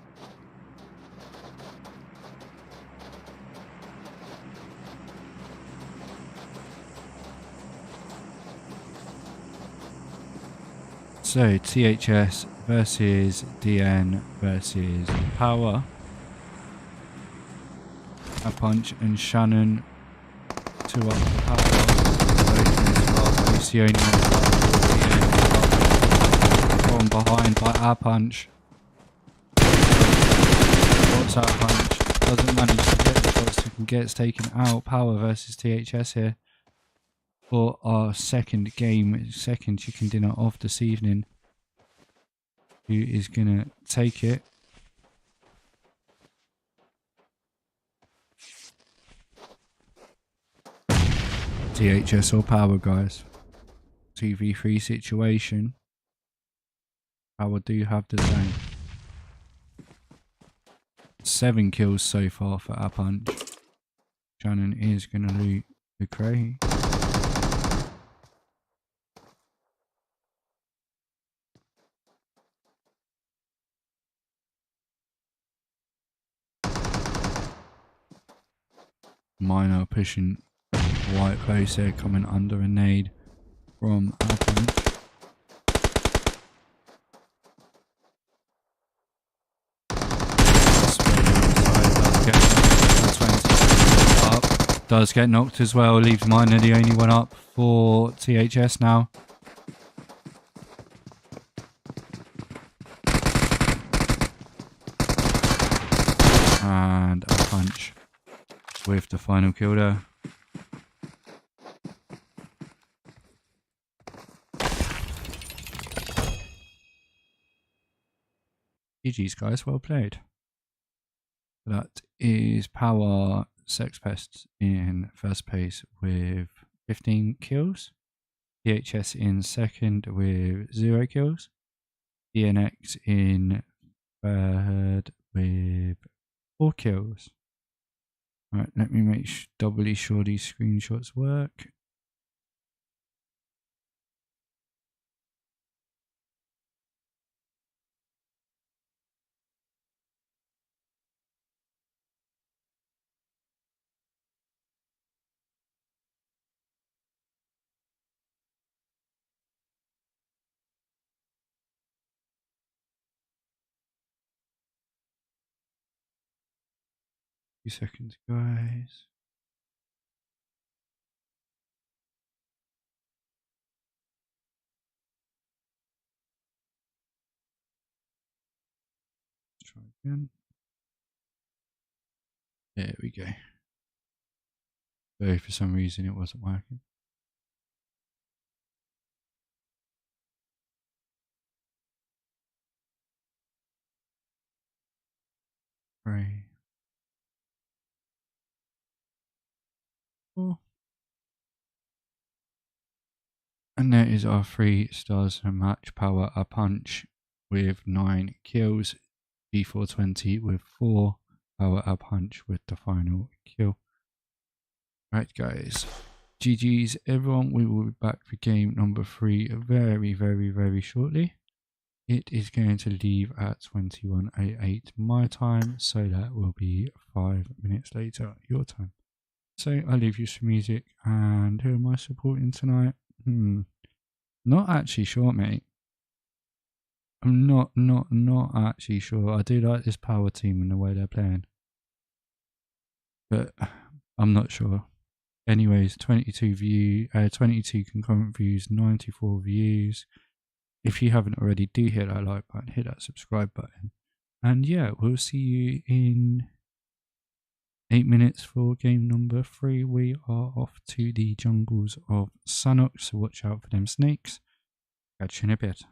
So THS versus DN versus Power. A punch and Shannon 2 up for Power. It's the only one from behind by our punch. What's our punch? Doesn't manage to get the shots and gets taken out. Power versus THS here. For our second game, second chicken dinner of this evening. Who is going to take it? THS or Power, guys? 2v3 situation. Power do have the zone. 7 kills so far for our punch. Shannon is going to loot the crate. Minor pushing White close there, coming under a nade. from our punch. Does get knocked as well, leaves Miner the only one up for ThS now. And a punch with the final kill there. GG's guys, well played. That is Power Sex Pest in first place with 15 kills. ThS in second with 0 kills. DNX in third with 4 kills. Alright, let me make doubly sure these screenshots work. Few seconds, guys. Let's try again. There we go. So for some reason it wasn't working. Three. 4. And there is our 3 stars a match. Power a punch with 9 kills. B420 with 4. Power a punch with the final kill. Right guys, GG's everyone. We will be back for game number 3 very shortly. It is going to leave at 21:08 my time, so that will be 5 minutes later your time. So I'll leave you some music. And who am I supporting tonight? Not actually sure, mate. I'm not actually sure. I do like this Power team and the way they're playing, but I'm not sure. Anyways, 22 concurrent views, 94 views. If you haven't already, do hit that like button, hit that subscribe button, and yeah, we'll see you in 8 minutes for game number 3. We are off to the jungles of Sunnock, so watch out for them snakes. Catch you in a bit.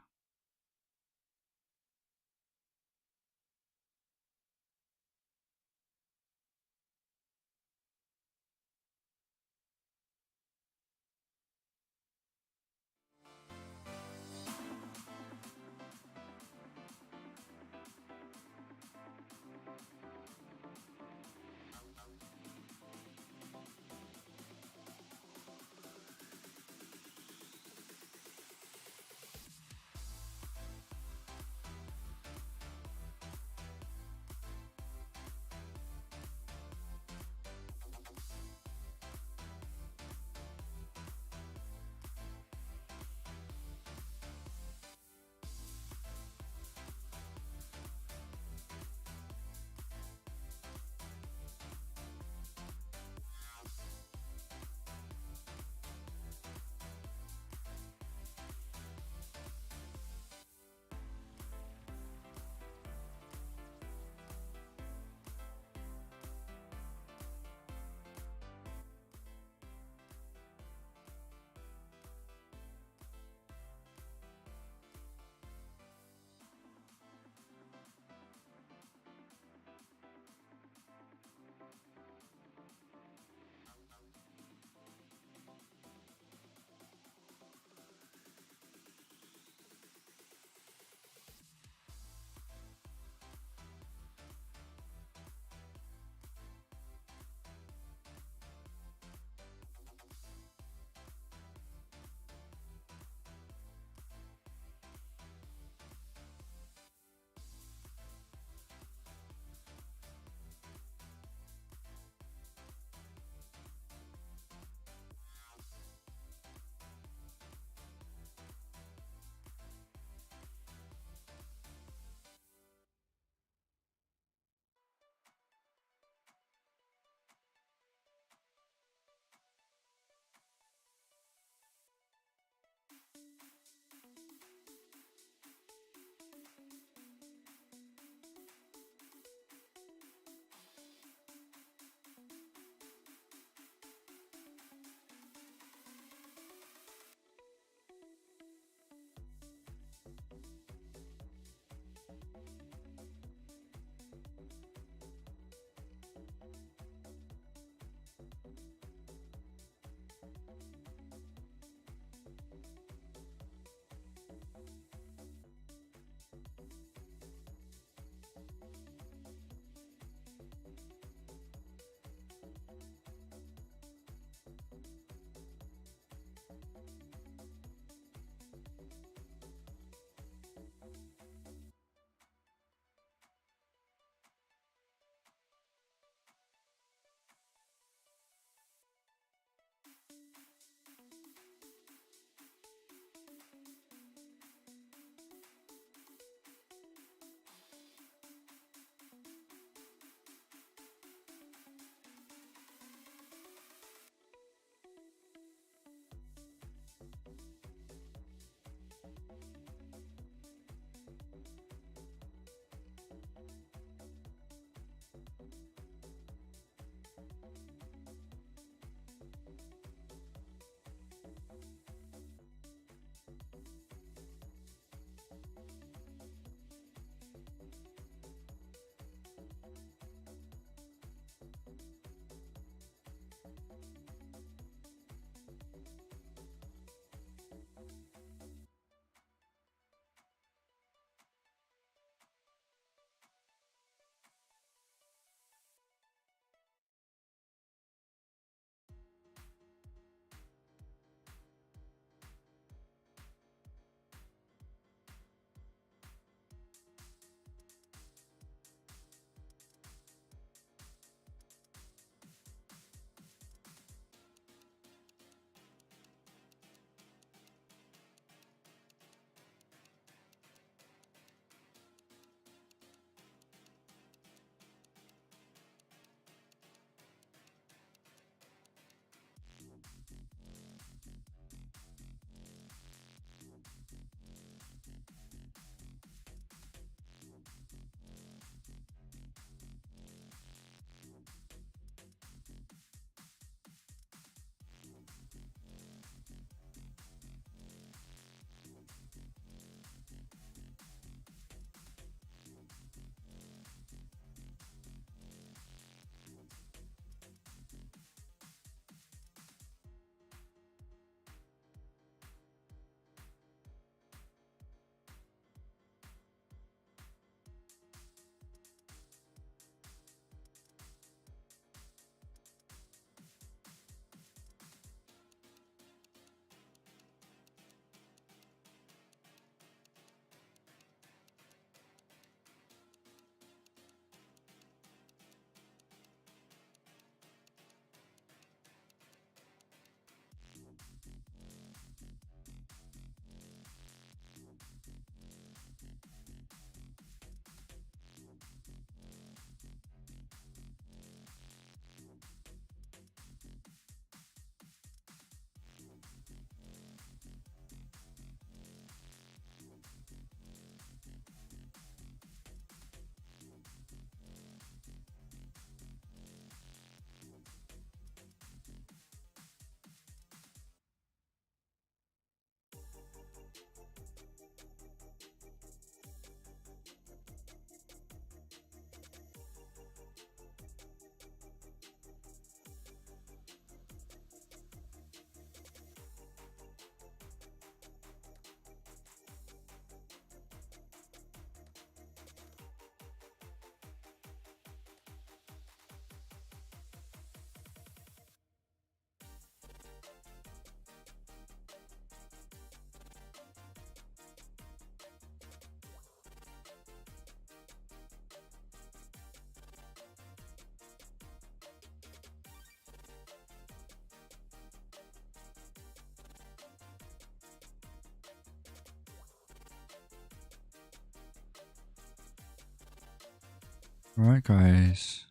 Alright guys,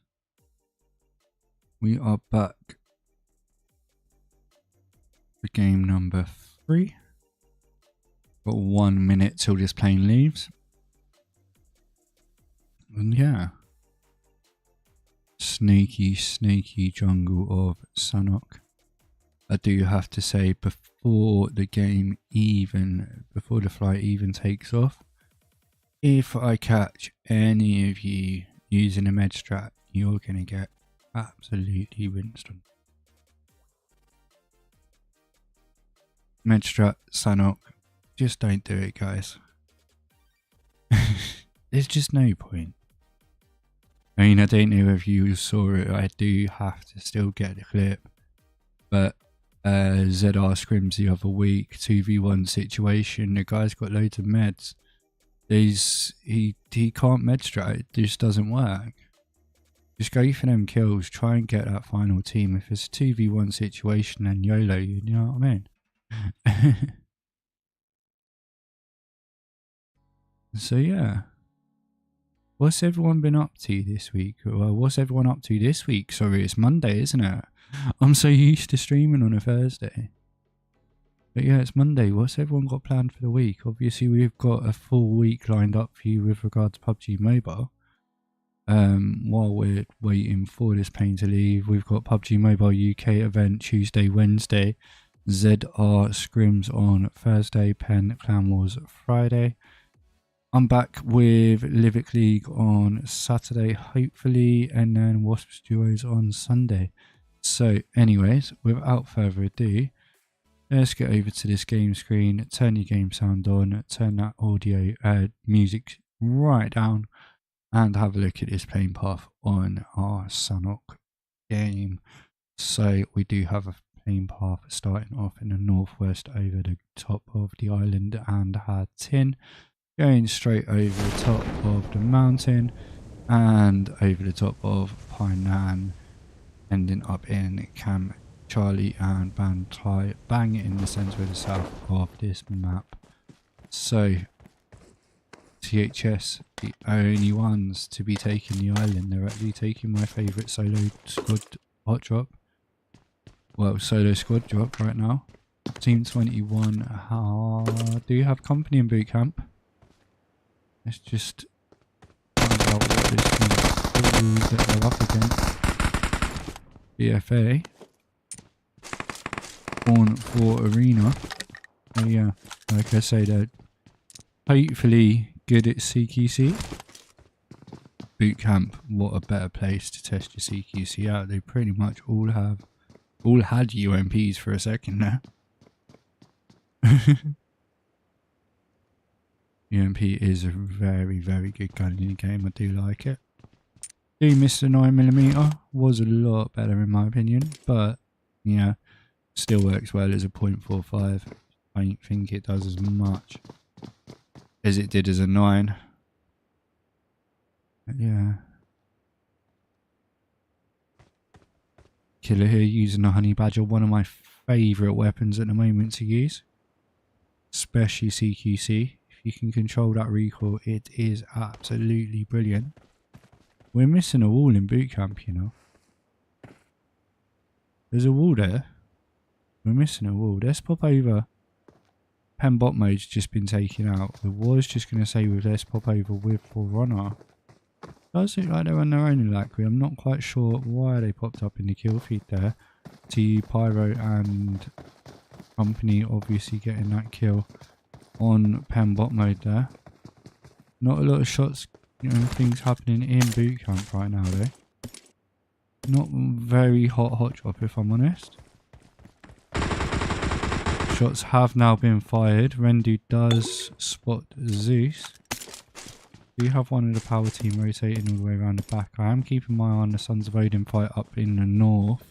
we are back for game number 3. Got 1 minute till this plane leaves. And yeah, snaky jungle of Sanhok. I do have to say, before the flight even takes off, if I catch any of you using a med strat, you're going to get absolutely rinsed on. Med strat, Sanok, just don't do it, guys. There's just no point. I mean, I don't know if you saw it, I do have to still get the clip, but ZR scrims the other week, 2v1 situation, the guy's got loads of meds. He can't med strat, it just doesn't work. Just go for them kills, try and get that final team. If it's a 2v1 situation, then YOLO, you know what I mean? So yeah. What's everyone been up to this week? Well, what's everyone up to this week? Sorry, it's Monday, isn't it? I'm so used to streaming on a Thursday. But yeah, it's Monday. What's everyone got planned for the week? Obviously, we've got a full week lined up for you with regards to PUBG Mobile. While we're waiting for this pain to leave, we've got PUBG Mobile UK event Tuesday, Wednesday, ZR scrims on Thursday, Pen Clan Wars Friday. I'm back with Livic League on Saturday, hopefully, and then Wasps Duos on Sunday. So anyways, without further ado, let's get over to this game screen, turn your game sound on, turn that audio music right down, and have a look at this playing path on our Sanok game. So we do have a playing path starting off in the northwest over the top of the island and had tin, going straight over the top of the mountain and over the top of Painan, ending up in Camp Charlie and bang in the centre of the south of this map. So ThS, the only ones to be taking the island. They're actually taking my favourite solo squad hot drop. Well, solo squad drop right now. Team 21 do you have company in boot camp? Let's just find out what this team that they're up against. BFA. On for Arena. Oh yeah, like I say, they're hopefully good at CQC. Boot camp, what a better place to test your CQC out. They pretty much all had UMPs for a second there. UMP is a very, very good gun in the game. I do like it. Do miss the 9mm. Was a lot better in my opinion, but yeah, still works well as a .45. I don't think it does as much as it did as a 9. But yeah. Killer here using a honey badger, one of my favourite weapons at the moment to use. Especially CQC. If you can control that recoil, it is absolutely brilliant. We're missing a wall in boot camp, you know. There's a wall there. We're missing a wall. Let's pop over. Pen bot mode's just been taken out. I was just going to say let's pop over with Forerunner. Does look like they're on their own Lackery. I'm not quite sure why they popped up in the kill feed there. To Pyro and company obviously getting that kill on Pen bot mode there. Not a lot of shots, you know, things happening in boot camp right now though. Not very hot drop if I'm honest. Shots have now been fired. Rendu does spot Zeus. Do have one of the power team rotating all the way around the back. I am keeping my eye on the Sons of Odin fight up in the north.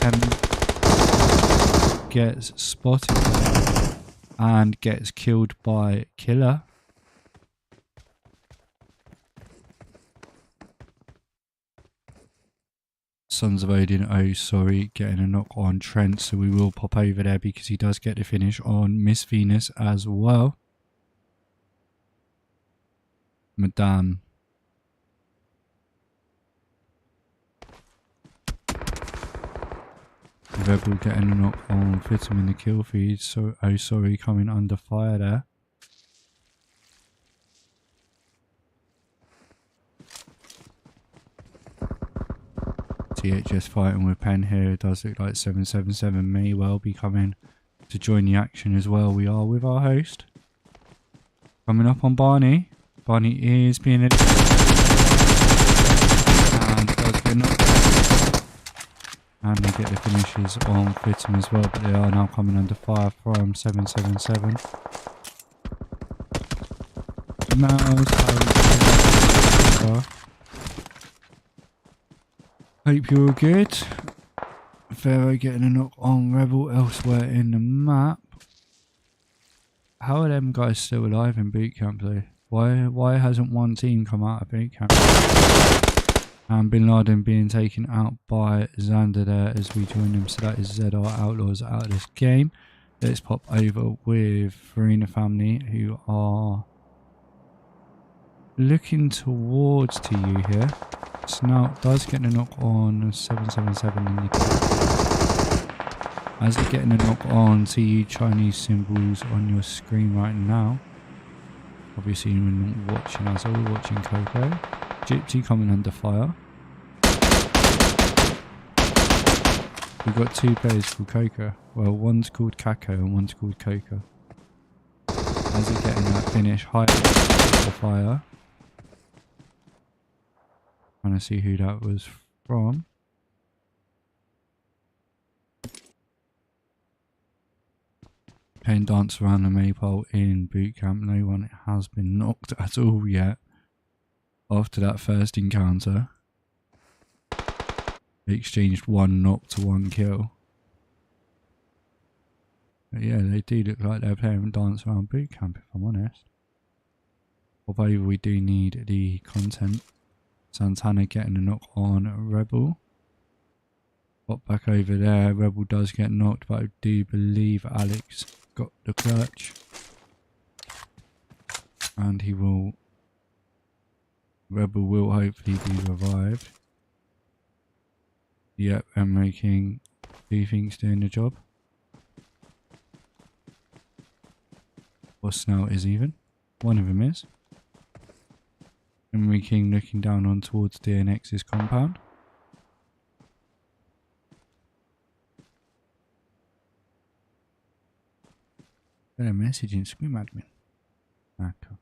10 gets spotted there and gets killed by Killer. Sons of Odin, oh sorry, getting a knock on Trent, so we will pop over there because he does get the finish on Miss Venus as well. Madame. Rebel getting a knock on, fit him in the kill feed, so oh sorry, coming under fire there. THS fighting with Penn here. It does look like 777 may well be coming to join the action as well. We are with our host. Coming up on Barney. Barney is being and does get knocked. And they get the finishes on Fitton as well, but they are now coming under fire from 777. Hope you're all good. Pharaoh getting a knock on Rebel elsewhere in the map. How are them guys still alive in boot camp though? Why hasn't one team come out of boot camp? And Bin Laden being taken out by Xander there as we join them. So that is ZR Outlaws out of this game. Let's pop over with Farina family who are looking towards TU here. Snout does get a knock on 777 in the as they're getting a knock on TU Chinese symbols on your screen right now. Obviously you're not watching us all, watching Coco. Gypsy coming under fire. We've got two players called Coco. Well, one's called Kako and one's called Coco. As they're getting that finish high the fire. Trying to see who that was from. Playing dance around the maypole in boot camp. No one has been knocked at all yet. After that first encounter, they exchanged one knock to one kill. But yeah, they do look like they're playing dance around boot camp, if I'm honest. Although we do need the content. Santana getting a knock on Rebel. Pop back over there. Rebel does get knocked, but I do believe Alex got the clutch. And he will... Rebel will hopefully be revived. Yep, and making two things doing the job. Or Snout is even. One of them is. Henry King looking down on towards DNX's compound. Got a message in Scrim admin. Ah, cool.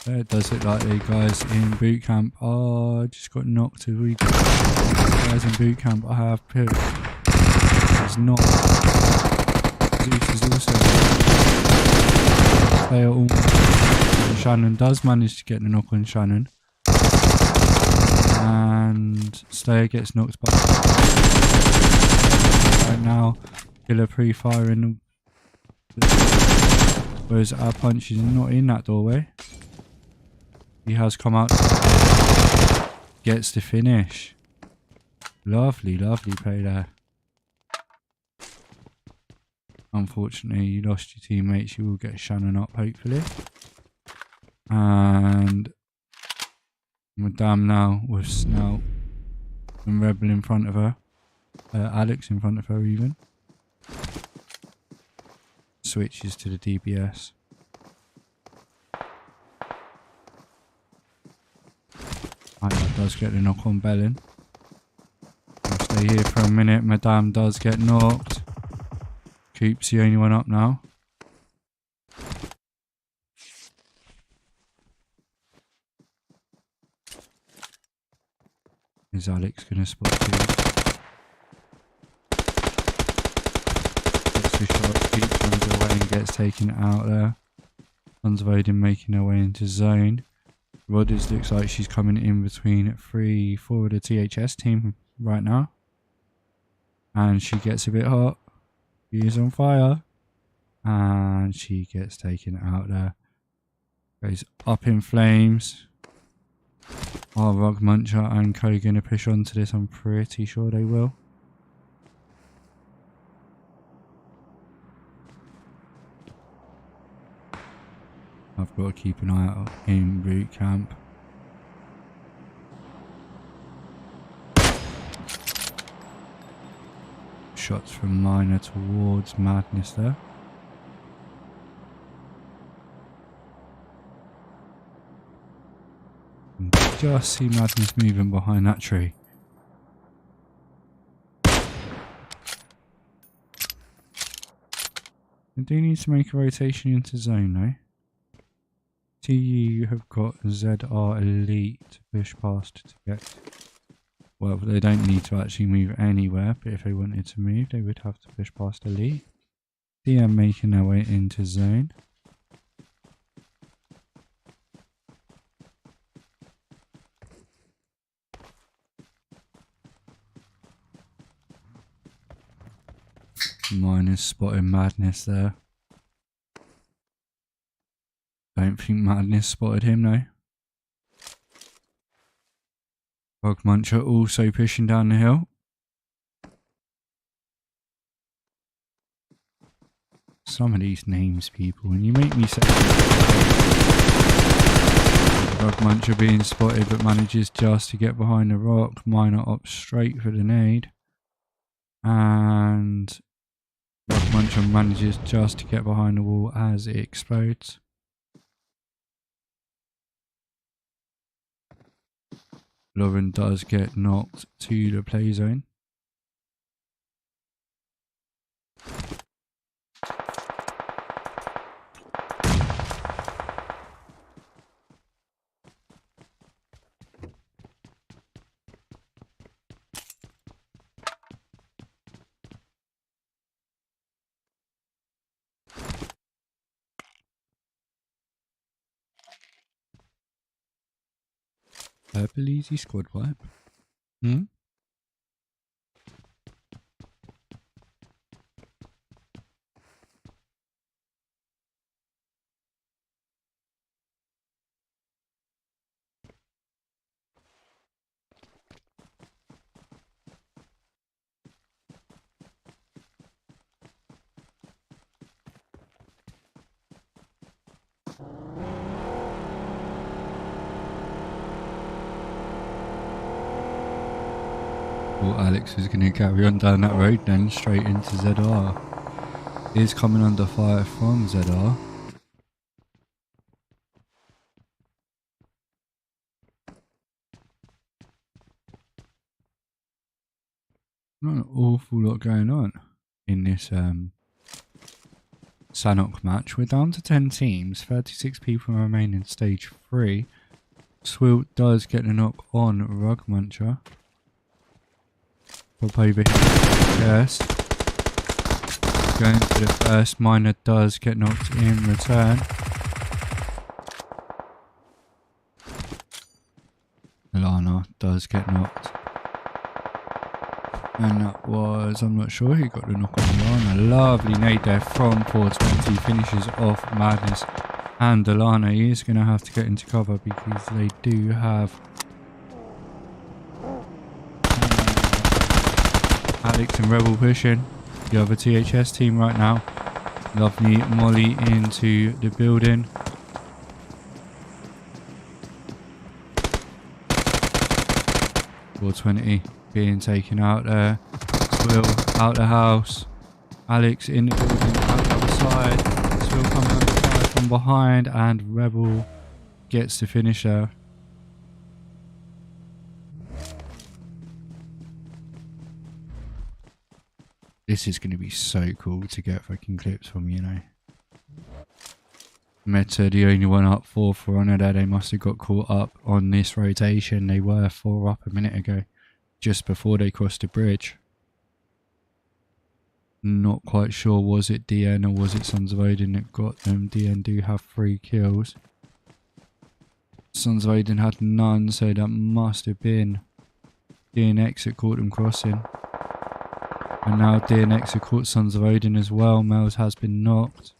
It does look like the guys in boot camp are just got knocked to read. Guys in boot camp I have put. It's not. Zeus is also. They are all. Shannon does manage to get the knock on Shannon. And Slayer gets knocked back. Right now, Killer pre-firing. Whereas our punch is not in that doorway. He has come out, gets the finish. Lovely, lovely play there. Unfortunately, you lost your teammates. You will get Shannon up, hopefully. And Madame now with Snout and Rebel in front of her. Alex in front of her, even. Switches to the DBS. That does get the knock on Bellin. I'll stay here for a minute. Madame does get knocked. Coop's the only one up now. Is Alex going to spot Coop? Gets the shot. Coop runs away and gets taken out there. Sons of Odin making her way into zone. Rodders looks like she's coming in between 3-4 of the THS team right now. And she gets a bit hot. She is on fire. And she gets taken out there. Goes up in flames. Are Rug Muncher and Co going to push on to this? I'm pretty sure they will. I've got to keep an eye out in boot camp. Shots from Miner towards Madness there. Just see Madness moving behind that tree. I do need to make a rotation into zone though. TU have got ZR Elite to push past to get. Well, they don't need to actually move anywhere, but if they wanted to move, they would have to push past Elite. DM making their way into zone. Minus spotting Madness there. Don't think Madness spotted him though. Bug Muncher also pushing down the hill. Some of these names, people, and you make me say Bug Muncher being spotted but manages just to get behind the rock. Miner up straight for the nade. And Bug Muncher manages just to get behind the wall as it explodes. Lauren does get knocked to the play zone. Purple easy squad wipe. Well, Alex is going to carry on down that road then, straight into ZR. He is coming under fire from ZR. Not an awful lot going on in this Sanhok match. We're down to 10 teams, 36 people remain in stage 3. Swilt does get a knock on Rug Muncher. Pop over here, yes. Going for the first. Miner does get knocked in return. Alana does get knocked. And that was, I'm not sure who got the knock on Alana. Lovely nade there from 420. Finishes off Madness and Alana. He is going to have to get into cover because they do have Alex and Rebel pushing the other THS team right now. Lovely molly into the building. .420 being taken out there. Swill out the house. Alex in the building out the other side. Swill coming on the side from behind, and Rebel gets the finish there. This is going to be so cool to get fucking clips from, you know. Meta, the only one up 4 for Honor there. They must have got caught up on this rotation. They were 4 up a minute ago, just before they crossed the bridge. Not quite sure, was it DN or was it Sons of Odin that got them? DN do have 3 kills. Sons of Odin had none, so that must have been DNX that caught them crossing. And now DNX have caught Sons of Odin as well. Mels has been knocked.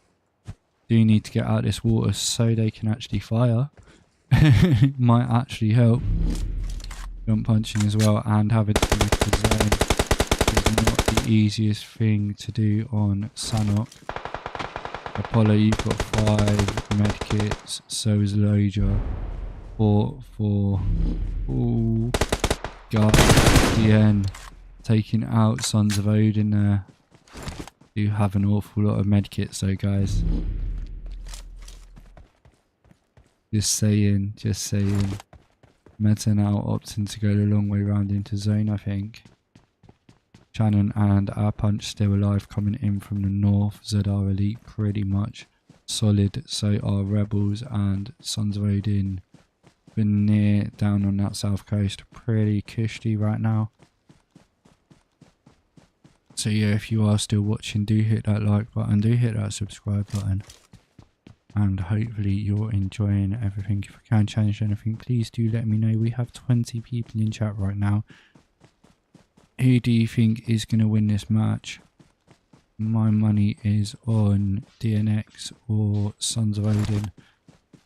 Do need to get out of this water so they can actually fire. Might actually help. Jump punching as well and having to leave the zone is not the easiest thing to do on Sanhok. Apollo, you've got 5 medkits. So is Loja. 4. Ooh. God. DN. Taking out Sons of Odin there. Do have an awful lot of medkits though, guys. Just saying. Meta now opting to go the long way round into zone, I think. Shannon and our punch still alive coming in from the north. ZR Elite pretty much solid. So are Rebels and Sons of Odin. Been near down on that south coast. Pretty cushy right now. So yeah, if you are still watching, do hit that like button. Do hit that subscribe button. And hopefully you're enjoying everything. If I can change anything, please do let me know. We have 20 people in chat right now. Who do you think is going to win this match? My money is on DNX or Sons of Odin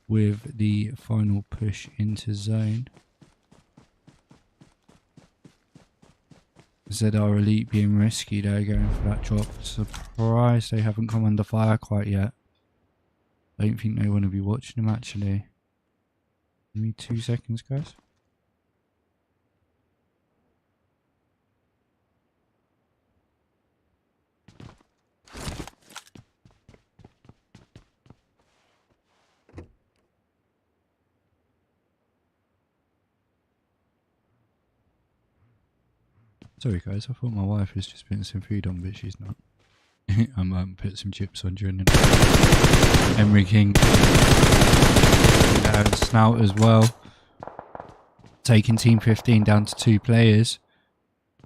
with the final push into zone. ZR Elite being risky there, going for that drop. Surprised they haven't come under fire quite yet. Don't think they want to be watching them actually. Give me 2 seconds, guys. Sorry guys, I thought my wife was just putting some food on, but she's not. I might put some chips on during the Henry King. Snout as well. Taking Team 15 down to 2 players.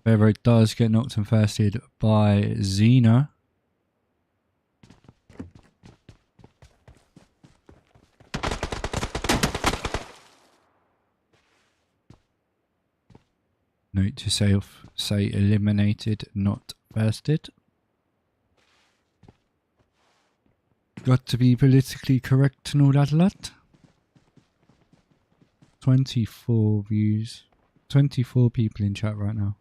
Bevo does get knocked and firsted by Xena. Note to self, say eliminated, not firsted. Got to be politically correct and all that lot. 24 views. 24 people in chat right now.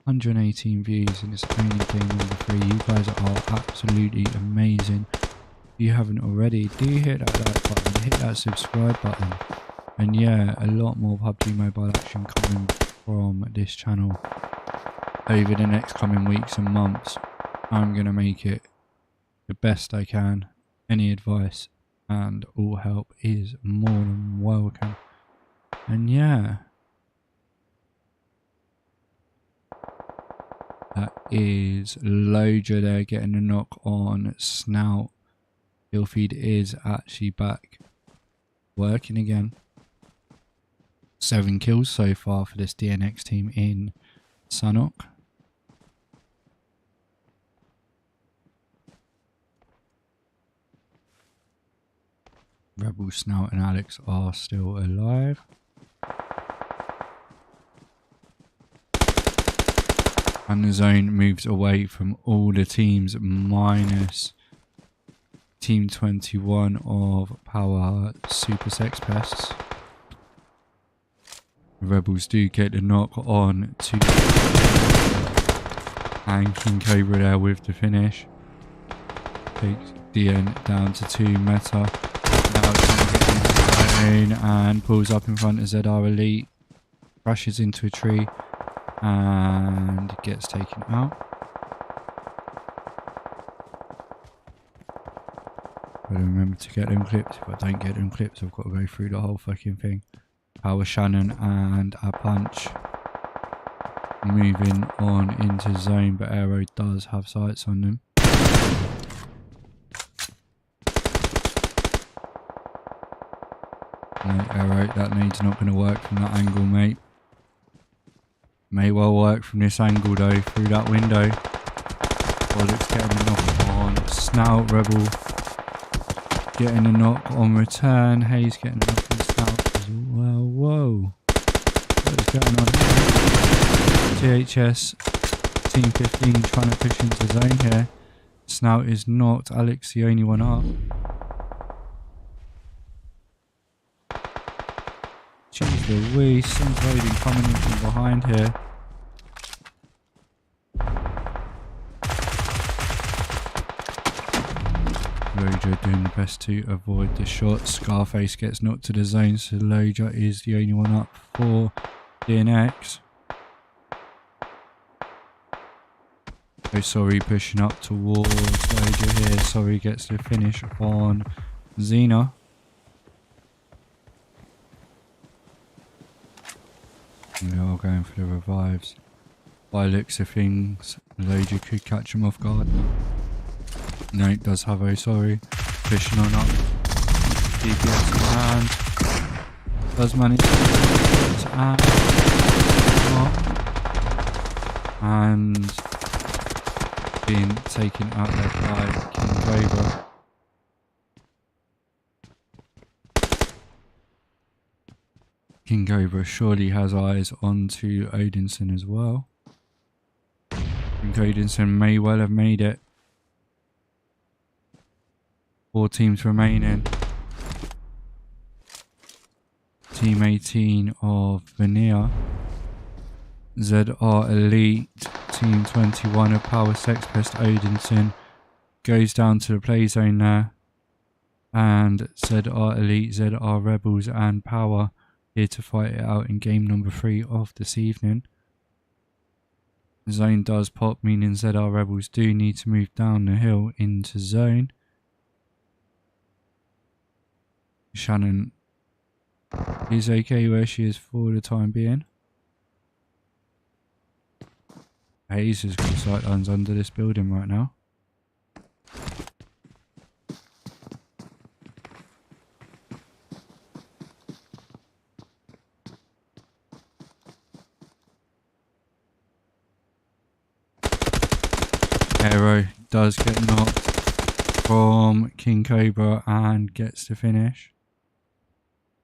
118 views and it's only game number 3. You guys are absolutely amazing. If you haven't already, do hit that like button, hit that subscribe button. And yeah, a lot more PUBG Mobile action coming from this channel over the next coming weeks and months. I'm going to make it the best I can. Any advice and all help is more than welcome. And yeah, that is Loja there getting a knock on Snout. Kill feed is actually back working again. 7 kills so far for this DNX team in Sanhok. Rebel, Snout and Alex are still alive. And the zone moves away from all the teams minus Team 21 of Power Super Sex Pests. The Rebels do get the knock on to and King Cobra there with the finish. Takes DN down to 2 meta. Now trying to get into the zone and pulls up in front of ZR Elite. Crashes into a tree and gets taken out. Gotta remember to get them clips. If I don't get them clips, I've got to go through the whole fucking thing. Power Shannon and a punch moving on into zone, but Aero does have sights on them. No, Aero, that nade's not going to work from that angle, mate. May well work from this angle though, through that window. Bollocks getting a knock on Snout. Rebel getting a knock on return. Hayes getting a knock on Snout as well. Whoa. What is going on here? ThS Team 15 trying to push into zone here. Snout is not. Alex the only one up. Jeez Louise, Sons of Odin coming in from behind here. Loja doing the best to avoid the shot. Scarface gets knocked to the zone, so Loja is the only one up for DNX. So Sorry pushing up towards Loja here. Sorry gets the finish on Xena. We are going for the revives. By looks of things, Loja could catch him off guard. No, it does have Sorry pushing on up. DPS in hand. Does manage to and being taken out there by King Cobra. King Cobra surely has eyes onto Odinson as well. And Odinson may well have made it. 4 teams remaining. Team 18 of Veneer. ZR Elite. Team 21 of Power Sexpest Odinson goes down to the play zone there. And ZR Elite, ZR Rebels and Power here to fight it out in game number 3 of this evening. Zone does pop, meaning ZR Rebels do need to move down the hill into zone. Shannon is okay where she is for the time being. Hayes has got sightlines under this building right now. Arrow does get knocked from King Cobra and gets the finish.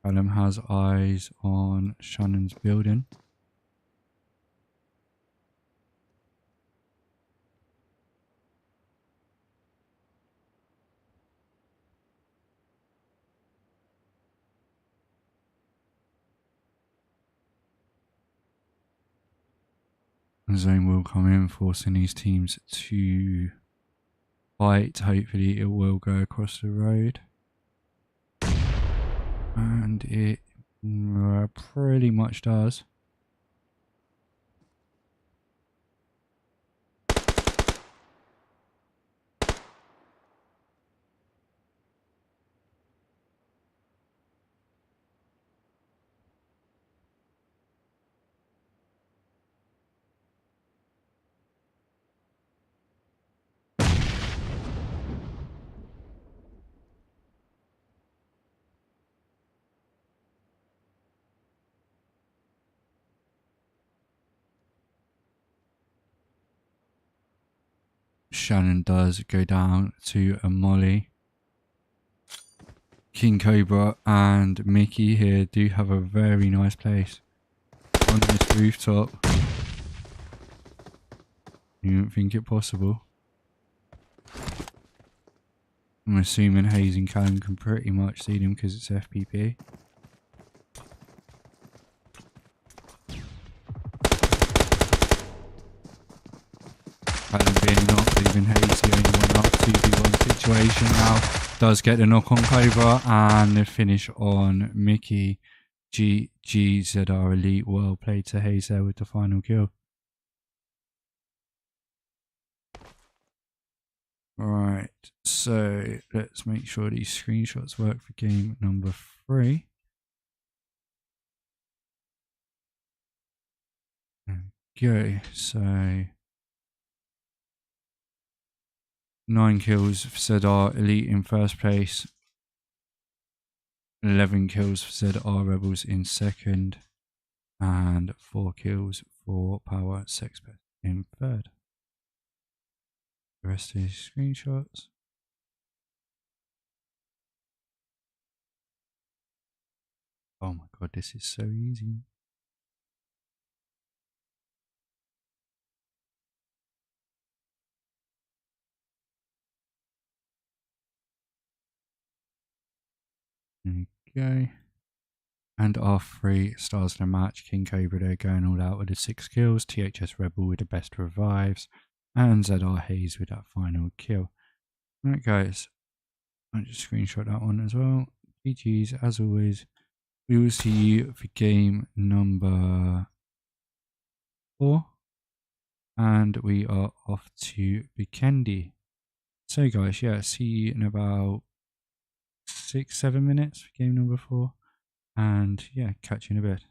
Callum has eyes on Shannon's building. The zone will come in, forcing these teams to fight. Hopefully it will go across the road. And it pretty much does. Shannon does go down to a molly. King Cobra and Mickey here do have a very nice place on this rooftop. You don't think it possible? I'm assuming Hayes and Callum can pretty much see them because it's FPP. Callum being knocked, leaving Hayes the only one up. 2v1 situation now. Does get the knock on Cobra and the finish on Mickey. GZR Elite. Well played to Hayes there with the final kill. Right, so let's make sure these screenshots work for game number 3. Okay, so 9 kills for ZR Elite in first place. 11 kills for ZR Rebels in second. And 4 kills for Power Sexpert in third. The rest of these screenshots. Oh my god, this is so easy. Okay. And our 3 stars of the match. King Cobra there going all out with the 6 kills. THS Rebel with the best revives. And ZR Hayes with that final kill. Right guys, I'll just screenshot that one as well. GG's, as always. We will see you for game number 4. And we are off to Bikendi. So guys, yeah, see you in about 6-7 minutes for game number 4. And yeah, catch you in a bit.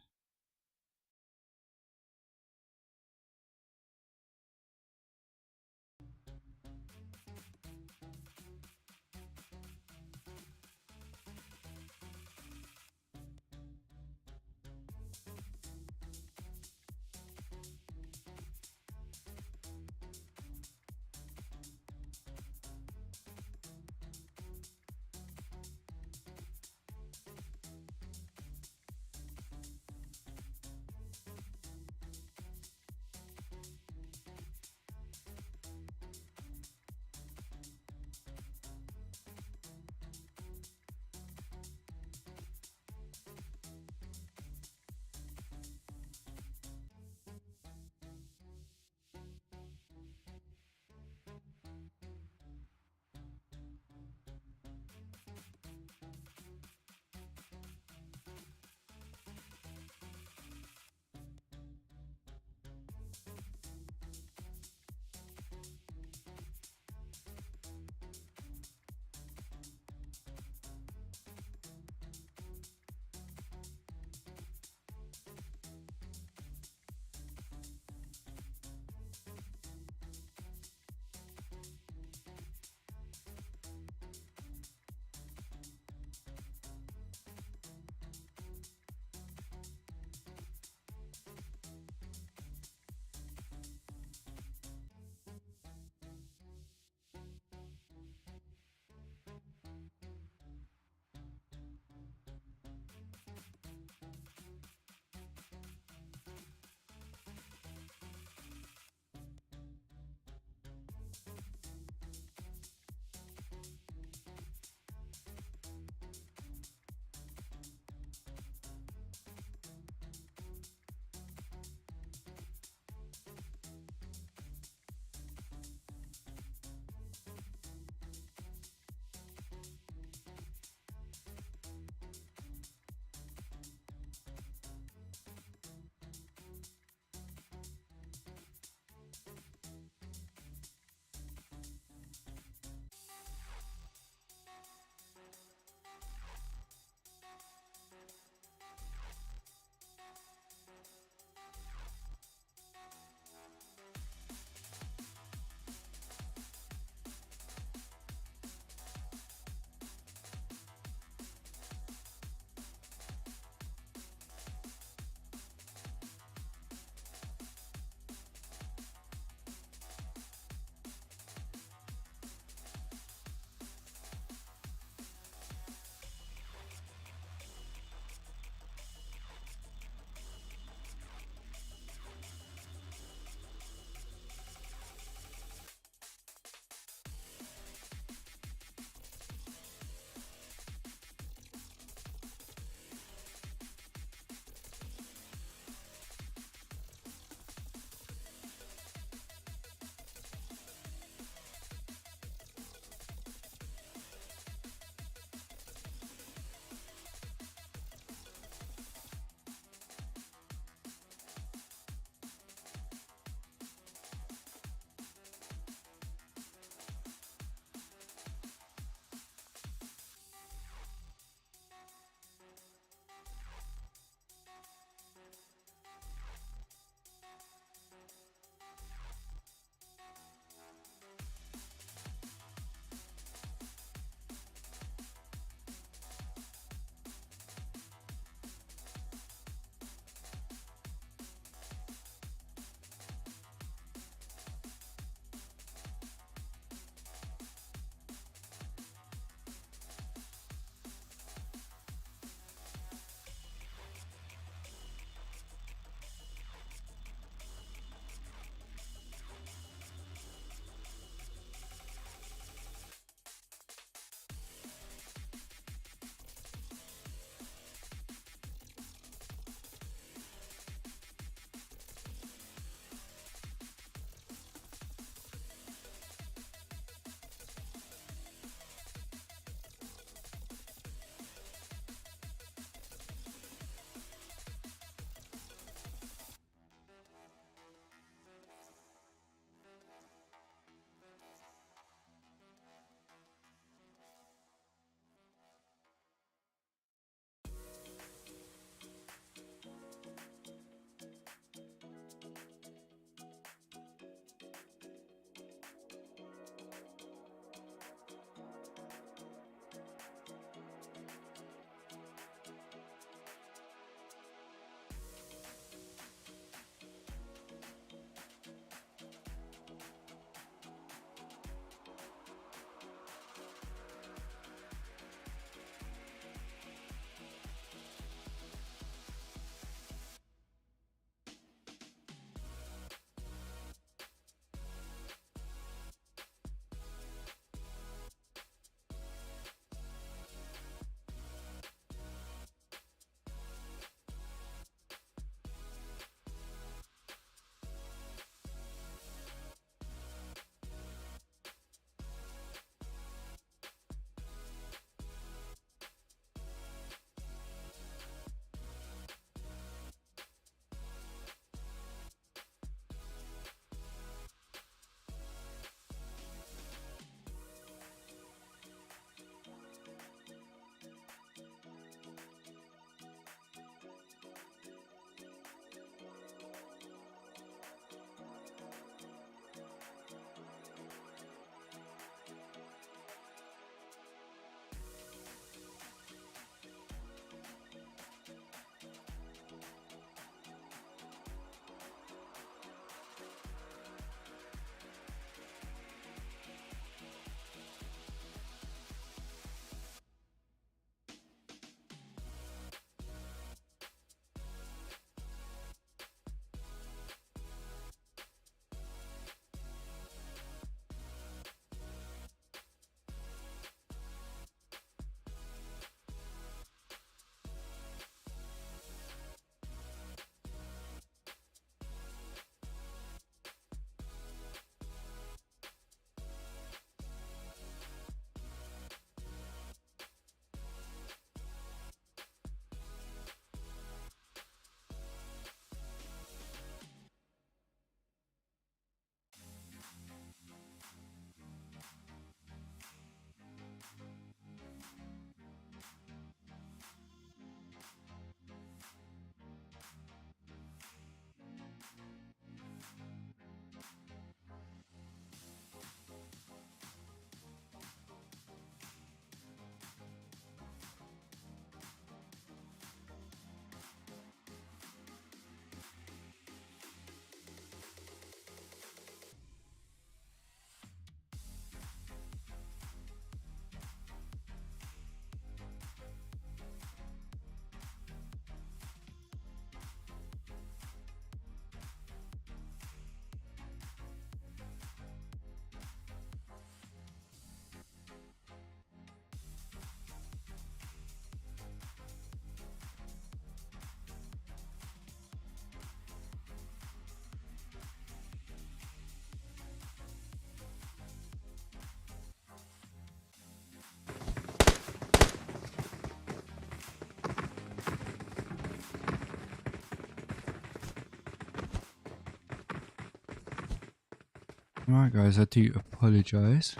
Right guys, I do apologise.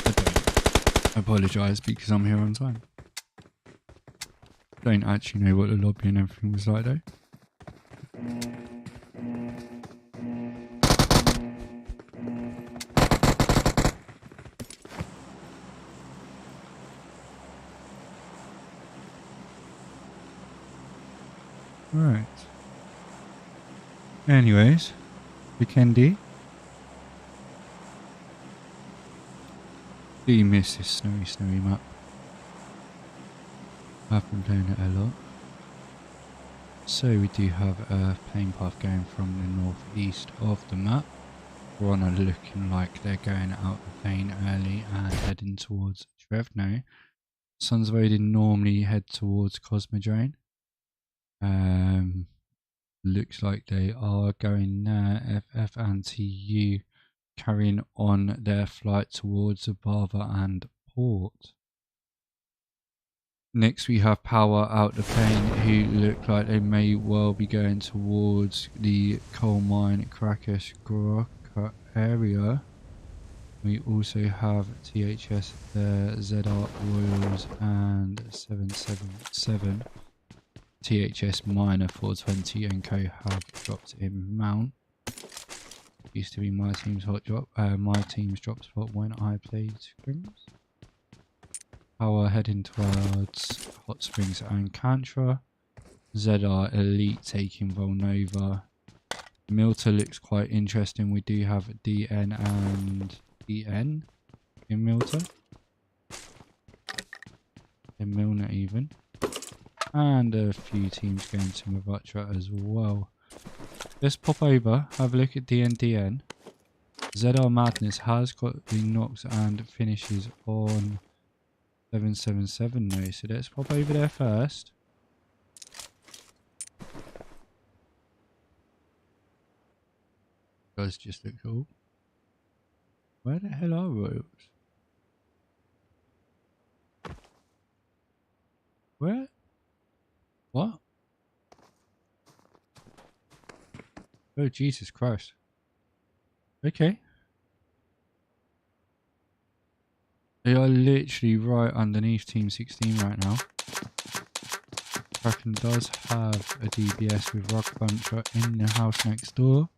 I don't apologise because I'm here on time. Don't actually know what the lobby and everything was like though. Right. Anyways, Vikendi. Do you miss this snowy map? I've been playing it a lot. So we do have a plane path going from the northeast of the map. Runner looking like they're going out the plane early and heading towards Trevno. Sons of Odin normally head towards Cosmodrome. Looks like they are going there. FF and TU carrying on their flight towards Zabava and Port. Next we have Power out the plane, who look like they may well be going towards the coal mine Krakish Grokka area. We also have THS there, ZR Royals and 777. THS Minor 420 and co have dropped in Mount. Used to be my team's hot drop, my team's drop spot when I played Scrims. Power heading towards Hot Springs and Cantra. ZR Elite taking Volnova. Milta looks quite interesting. We do have DN and EN in Milta. In Milner even. And a few teams going to Mavatra as well. Let's pop over, have a look at DN. ZR Madness has got the knocks and finishes on 777 though, so let's pop over there first. Does just look cool. Where the hell are Royals? Where? What? Oh Jesus Christ. Okay. They are literally right underneath Team 16 right now. Kraken does have a DBS with Rock Buncher in the house next door.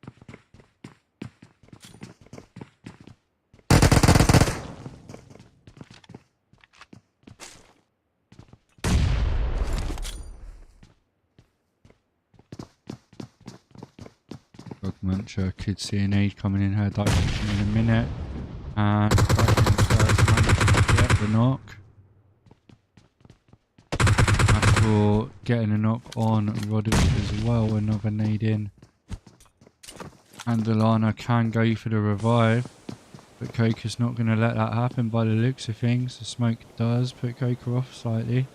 Rock Buncher could see an aid coming in her direction in a minute. And Kraken does manage to get the knock. For getting a knock on Roderick as well, another nade in. And Alana can go for the revive, but Coker's not going to let that happen by the looks of things. The smoke does put Coker off slightly,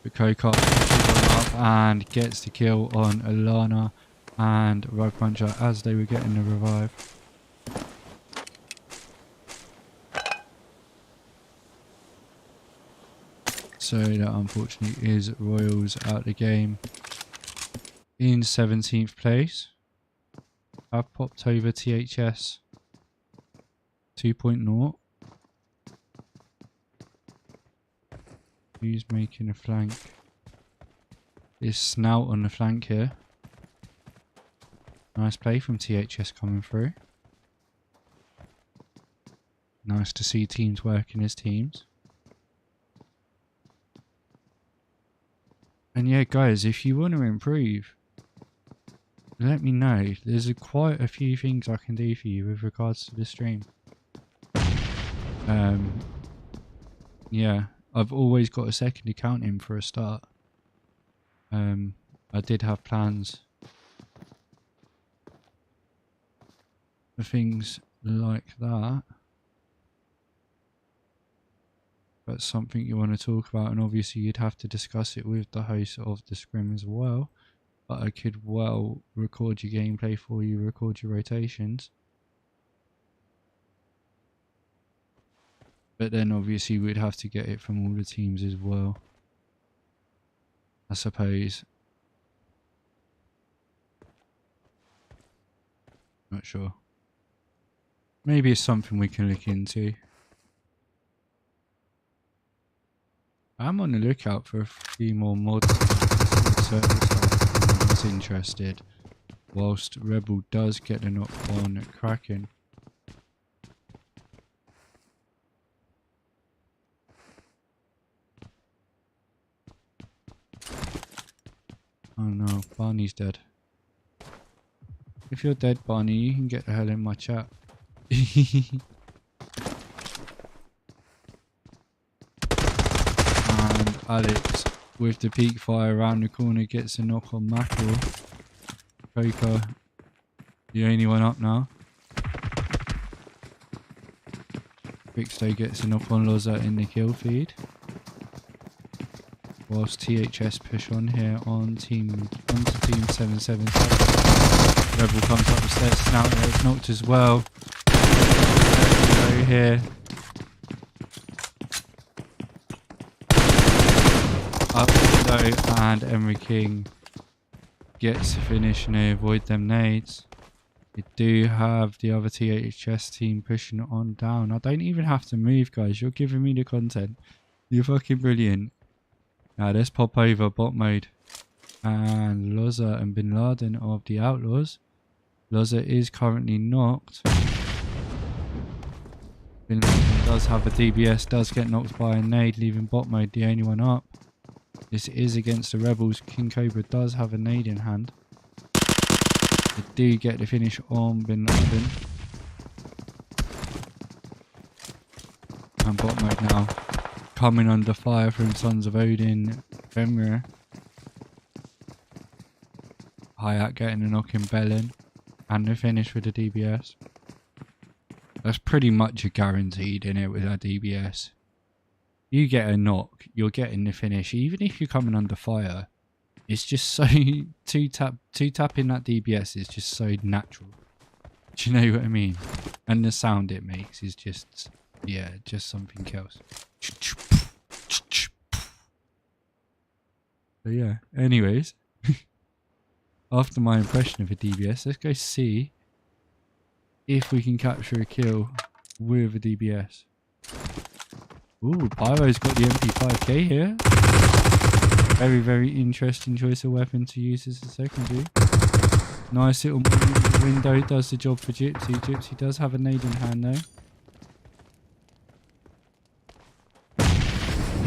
but Coker up and gets the kill on Alana and Rug Puncher as they were getting the revive. So that unfortunately is Royals out the game in 17th place. I've popped over THS 2.0. Who's making a flank? Is Snout on the flank here. Nice play from THS coming through. Nice to see teams working as teams. And yeah, guys, if you want to improve, let me know. There's quite a few things I can do for you with regards to the stream. Yeah, I've always got a second account in for a start. I did have plans for things like that. That's something you want to talk about, and obviously you'd have to discuss it with the host of the scrim as well. But I could well record your gameplay for you, record your rotations. But then obviously we'd have to get it from all the teams as well, I suppose. Not sure. Maybe it's something we can look into. I'm on the lookout for a few more mods I was interested. Whilst Rebel does get a knock on Kraken. Oh no, Barney's dead. If you're dead, Barney, you can get the hell in my chat. And Alex, with the peak fire around the corner, gets a knock on Mackerel. Coco, the only one up now. Bixto gets a knock on Loza in the kill feed. Whilst THS push on here on team 777. Rebel comes up the stairs, Snout there, it's knocked as well. Go here. Up window, and Emery King gets the finish and they avoid them nades. We do have the other THS team pushing on down. I don't even have to move, guys. You're giving me the content. You're fucking brilliant. Now let's pop over bot mode. And Loza and Bin Laden of the Outlaws. Loza is currently knocked. Bin Laden does have a DBS, does get knocked by a nade, leaving bot mode the only one up. This is against the Rebels. King Cobra does have a nade in hand. They do get the finish on Bin Laden. And bot mode now. Coming under fire from Sons of Odin, Fenrir. Hayat getting a knock in Bellin. And the finish with the DBS. That's pretty much a guaranteed in it with our DBS. You get a knock, you're getting the finish. Even if you're coming under fire, it's just so two tapping that DBS is just so natural. Do you know what I mean? And the sound it makes is just, yeah, just something else. But yeah, anyways, after my impression of a DBS, let's go see if we can capture a kill with a DBS. Ooh, Pyro's got the MP5K here. Very, very interesting choice of weapon to use as a secondary. Nice little window, does the job for Gypsy. Gypsy does have a nade in hand though.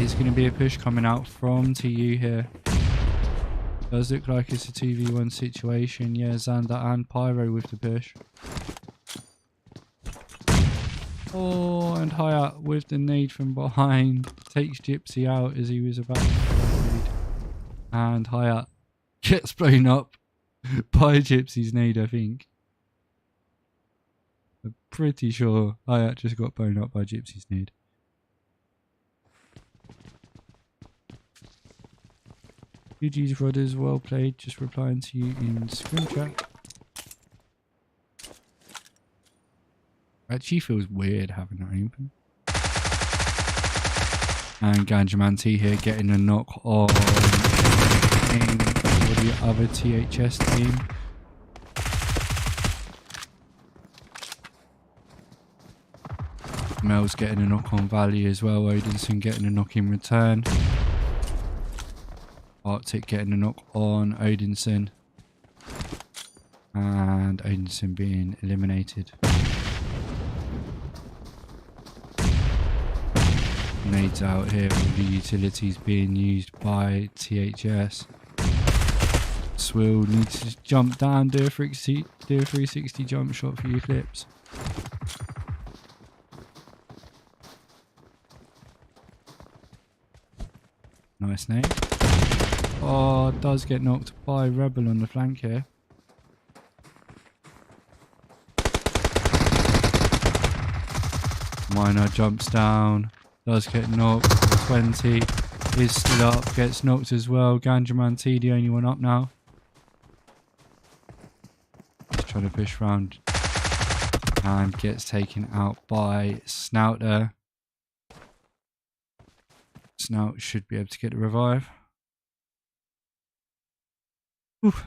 It's going to be a push coming out from TU here. Does look like it's a 2v1 situation. Yeah, Xander and Pyro with the push. Oh, and Hayat with the nade from behind. Takes Gypsy out as he was about to nade. And Hayat gets blown up by Gypsy's nade, I think. I'm pretty sure Hayat just got blown up by Gypsy's nade. GG's Rodders, well played. Just replying to you in screen chat. Actually feels weird having that open. And Ganjaman T here getting a knock on the other THS team. Mel's getting a knock on Valley as well. Odinson getting a knock in return. Arctic getting a knock on Odinson. And Odinson being eliminated. Nades out here, all the utilities being used by THS. Swill needs to jump down, do a 360 jump shot for your clips. Nice nade. Oh, does get knocked by Rebel on the flank here. Miner jumps down. Does get knocked. 20 is still up. Gets knocked as well. Ganjaman T, the only one up now. Just trying to push round. And gets taken out by Snout there. Snout should be able to get the revive. Oof.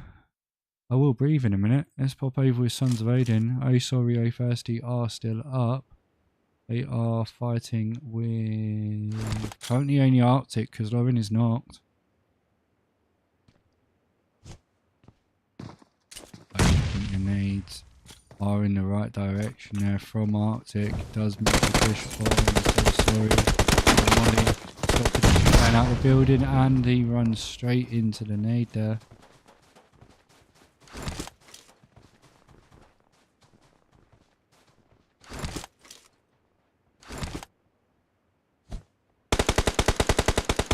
I will breathe in a minute. Let's pop over with Sons of Odin. Oh sorry, oh thirsty are still up. They are fighting with currently only Arctic because Lauren is knocked. I think grenades are in the right direction there from Arctic. Does make the push forward. I'm so sorry. Molly stopped the going out of the building and he runs straight into the nade there.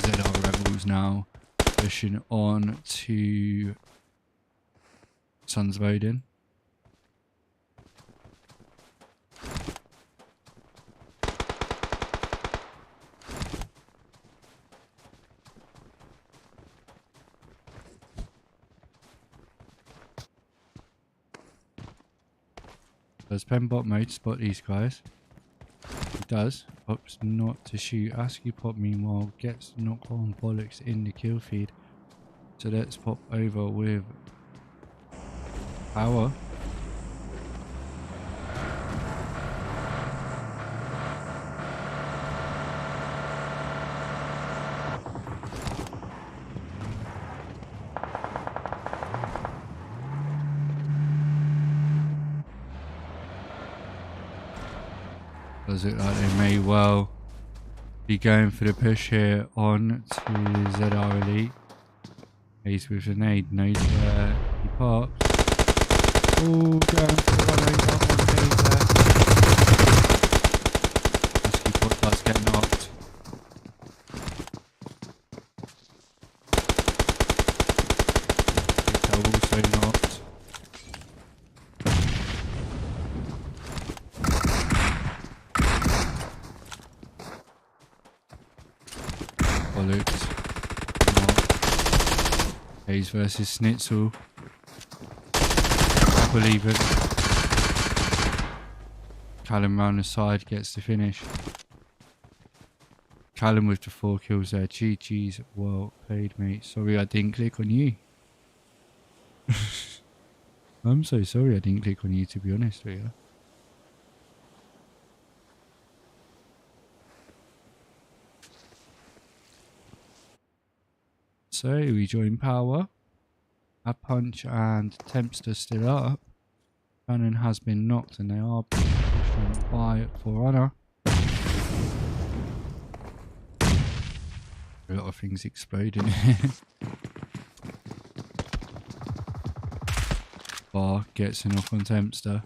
ZR Rebels now pushing on to Sons of Odin. Does Pembot mode spot these guys? He does. Opts not to shoot. ASCII pop meanwhile gets knocked on bollocks in the kill feed. So let's pop over with power. Does it like they may well be going for the push here on to ZR Elite. He's with a nade. Knows where he pops. Oh, going for the 1 up on the nade there. ASCII pop does get knocked. Intel also knocked. Bollocks. Hayes versus Schnitzel. Double even. Callum round the side gets the finish. Callum with the 4 kills there. GG's, well played, mate. Sorry I didn't click on you. I'm so sorry I didn't click on you, to be honest with you. So we join power. A punch and Tempster still up. Cannon has been knocked and they are being pushed on by Forerunner. A lot of things exploding here. Bar gets a knock on Tempster.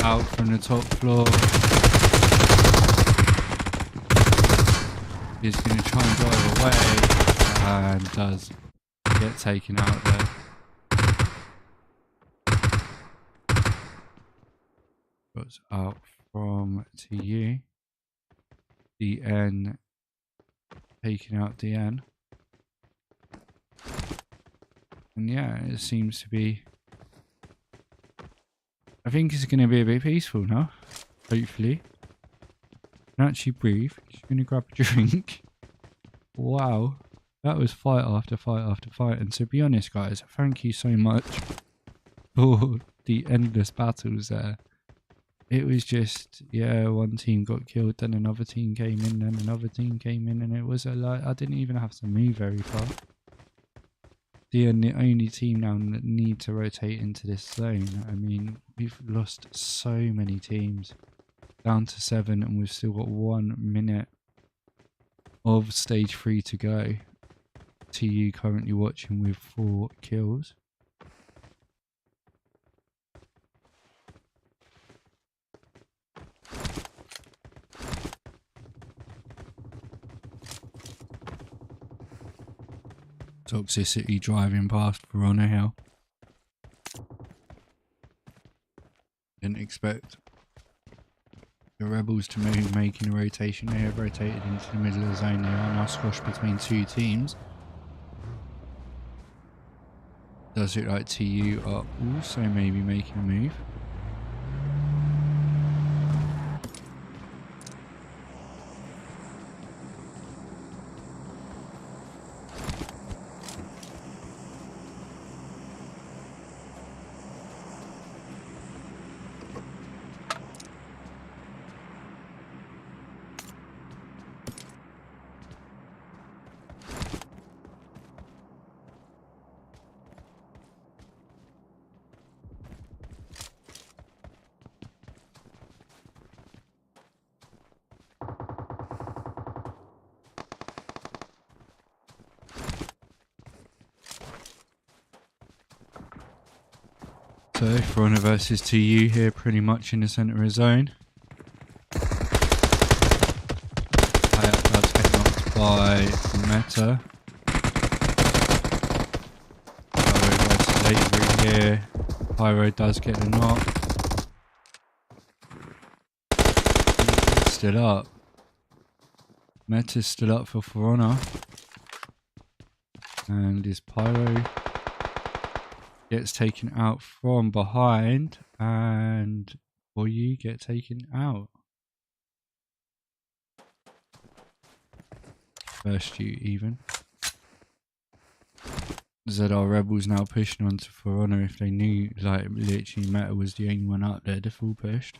Out from the top floor. He's going to try and drive away and does get taken out there. Goes out from TU. DN taking out DN. And yeah, it seems to be. I think it's going to be a bit peaceful now, hopefully. Can actually breathe. She's going to grab a drink. Wow. That was fight after fight after fight. And to be honest, guys, thank you so much for the endless battles there. It was just, yeah, one team got killed, then another team came in, then another team came in, and it was like, I didn't even have to move very far. The only team now that need to rotate into this zone. I mean, we've lost so many teams, down to 7, and we've still got 1 minute of stage 3 to go. TU currently watching with 4 kills. Toxicity driving past Verona Hill. Didn't expect the Rebels to move, making a rotation. They have rotated into the middle of the zone. They are now squashed between 2 teams. Does it like TU are also maybe making a move? So Verona versus TU here, pretty much in the centre of the zone. Hayat does get knocked by Meta. Pyro versus Avery here. Pyro does get the knock. Still up. Meta's still up for Verona. And his Pyro gets taken out from behind, and you get taken out. First you even. ZR Rebels now pushing onto Verona. If they knew, like, literally Meta was the only one up there, they'd full pushed.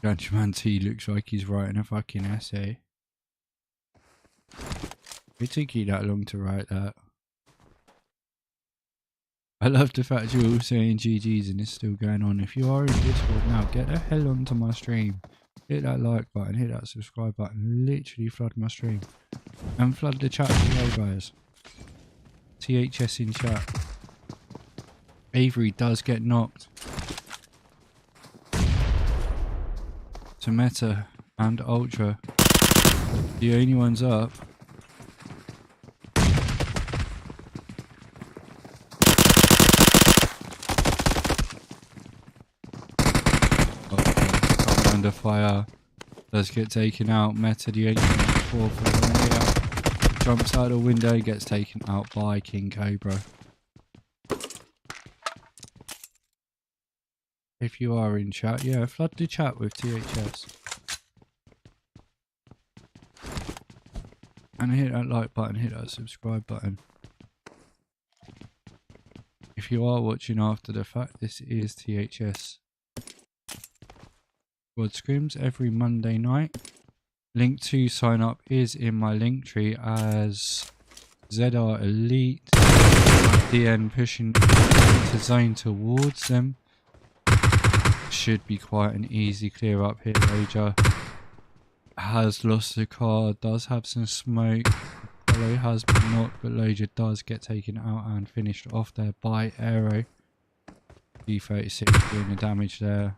Gunchman T looks like he's writing a fucking essay. It took you that long to write that. I love the fact you're all saying GG's and it's still going on. If you are in Discord now, get the hell onto my stream. Hit that like button, hit that subscribe button, literally flood my stream. And flood the chat below, guys. THS in chat. Avery does get knocked. To Meta and Ultra. The only ones up. Under fire, does get taken out. Meta, the 8-4 for here, jumps out the window, gets taken out by King Cobra. If you are in chat, yeah, flood the chat with THS. And hit that like button, hit that subscribe button. If you are watching after the fact, this is THS SCRIMS every Monday night. Link to sign up is in my link tree as ZR Elite DN pushing into zone towards them. Should be quite an easy clear up here. Rager has lost the car, does have some smoke. Apollo has been knocked, but Loja does get taken out and finished off there by Aero. D36 doing the damage there.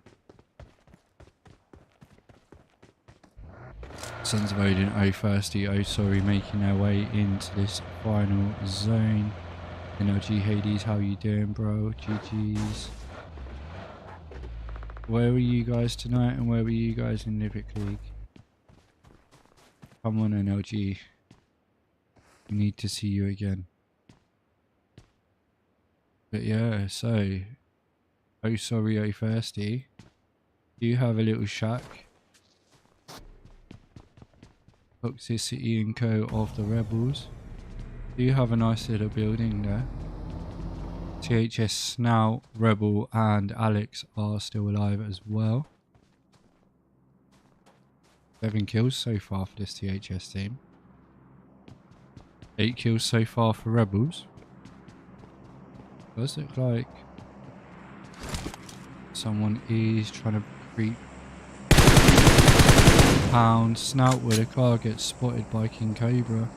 Sons of Odin, oh thirsty, oh sorry, making their way into this final zone. NLG Hades, how you doing, bro? GG's. Where were you guys tonight, and where were you guys in Livic League? Come on, NLG. We need to see you again. But yeah, so, oh sorry, oh thirsty. Do you have a little shack? Toxicity and Co of the Rebels. Do you have a nice little building there? THS, Snout, Rebel and Alex are still alive as well. 7 kills so far for this THS team. 8 kills so far for Rebels. Does look like someone is trying to creep. Pound Snout where the car gets spotted by King Cobra.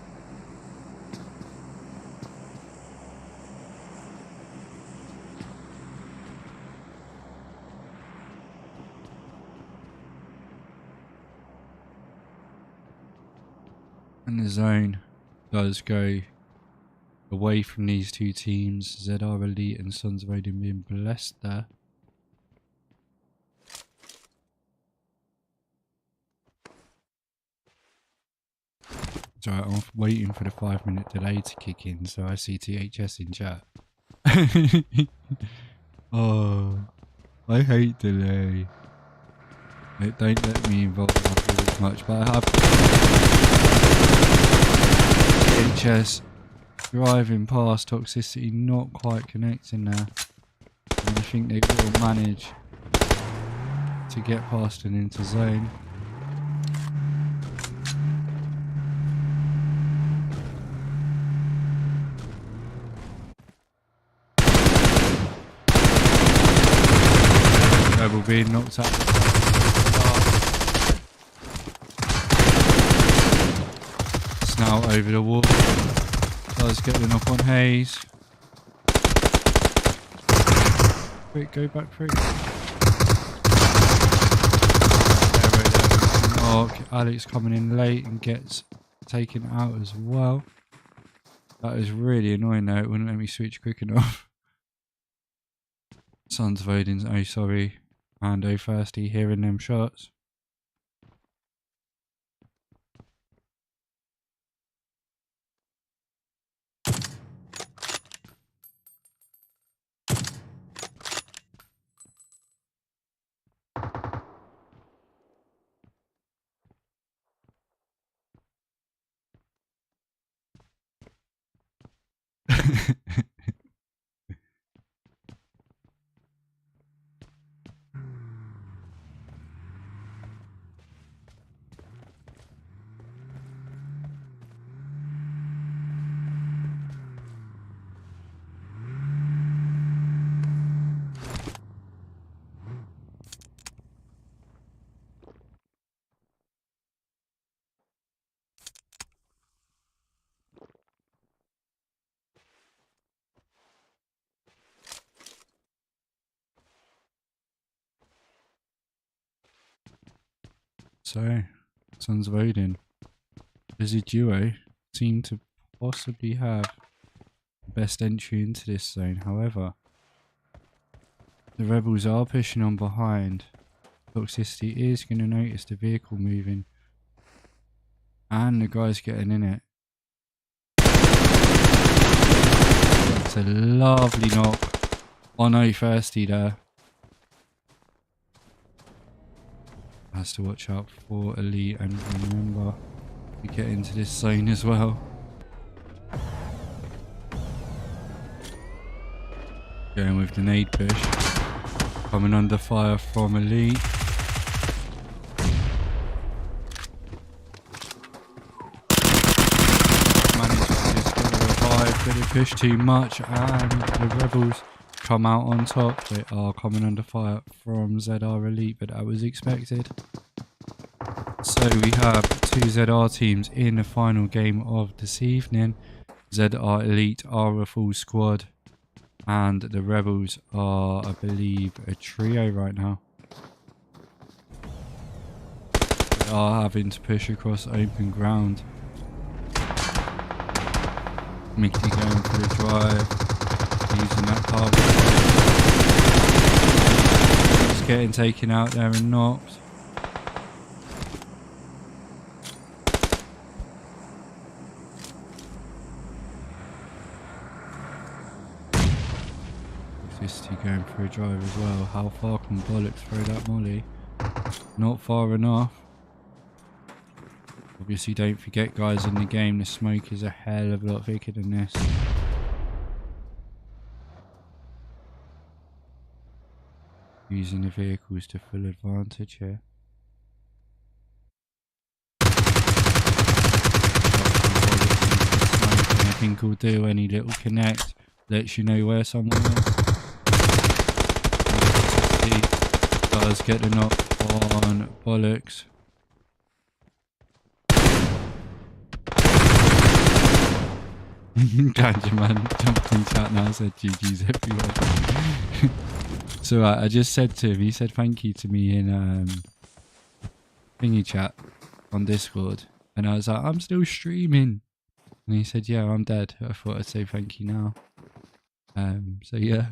And the zone does go away from these two teams. ZR Elite and Sons of Odin being blessed there. So I'm waiting for the 5-minute delay to kick in, so I see THS in chat. Oh, I hate delay. It don't let me involve as much, but I have THS driving past Toxicity, not quite connecting there. And I think they will manage to get past and into zone. Rebel being knocked out. now over the wall. Does get the knock on Hayes. Quick, go back quick. Knock. Alex coming in late and gets taken out as well. That is really annoying though. It wouldn't let me switch quick enough. Sons of Odin's oh sorry. And oh thirsty hearing them shots. So, Sons of Odin, as a duo, seem to possibly have the best entry into this zone. However, the rebels are pushing on behind. Toxicity is going to notice the vehicle moving. And the guy's getting in it. That's a lovely knock on oh thirsty there. Has to watch out for Elite and remember to get into this zone as well. Going with the nade push. Coming under fire from Elite. Managed to just get a revive, but it pushed too much and the rebels come out on top. They are coming under fire from ZR Elite, but that was expected. So we have two ZR teams in the final game of this evening. ZR Elite are a full squad and the rebels are, I believe, a trio right now. They are having to push across open ground. Mickey going for the drive. Using that target. Just getting taken out there and knocked. Toxicity going for a drive as well. How far can Bollocks throw that molly? Not far enough. Obviously don't forget guys, in the game the smoke is a hell of a lot thicker than this. Using the vehicles to full advantage here. Anything will do, any little connect lets you know where someone is. Does get the knock on Bollocks. Ganja man jumped in chat now, said GG's everyone. So I just said to him, he said thank you to me in thingy chat on Discord, and I was like, I'm still streaming, and he said, yeah, I'm dead. I thought I'd say thank you now. So yeah,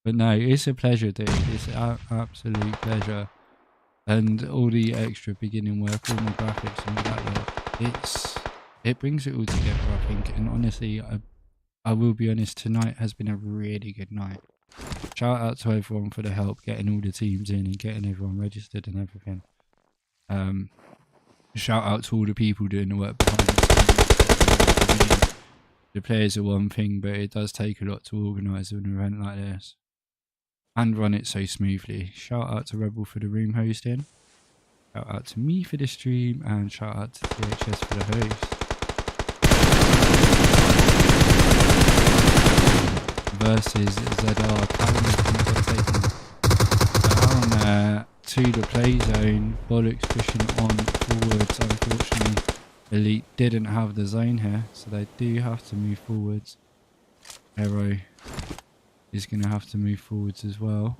but no, it's a pleasure, dude. It's an absolute pleasure, and all the extra beginning work, all the graphics and all that, it brings it all together, I think. And honestly, I will be honest, tonight has been a really good night. Shout out to everyone for the help getting all the teams in and getting everyone registered and everything. Shout out to all the people doing the work behind the scenes. The players are one thing, but it does take a lot to organise an event like this and run it so smoothly. Shout out to Rebel for the room hosting. Shout out to me for the stream, and shout out to ThS for the host. Versus ZR. Callum taken down to the play zone. Bollocks pushing on forwards, unfortunately. Elite didn't have the zone here, so they do have to move forwards. Aero is going to have to move forwards as well.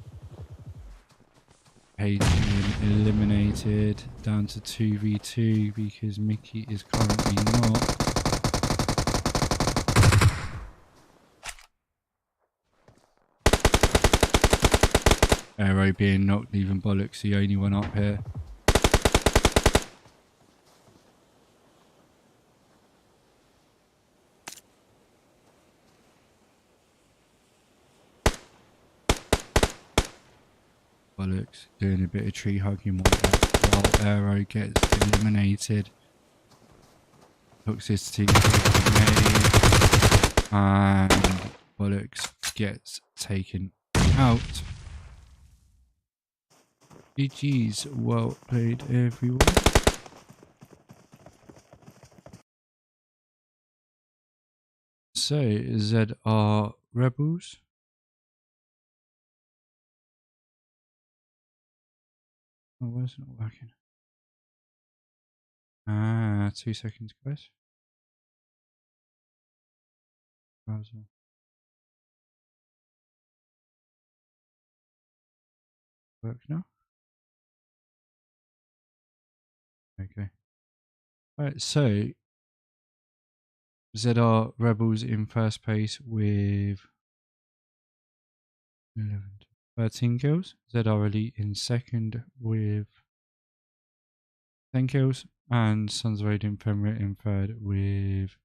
Hadrian eliminated down to 2v2 because Mickey is currently not. Aero being knocked, leaving Bollocks the only one up here. Bollocks doing a bit of tree hugging while Aero gets eliminated. Toxicity made, and Bollocks gets taken out. GG's, well played everyone. So, ZR Rebels. Oh, why is it not working? 2 seconds, guys. Browser. Work now? Okay. Right, so ZR Rebels in first place with 11, 13 kills. ZR Elite in second with 10 kills. And Sons of Odin Fenrir in third with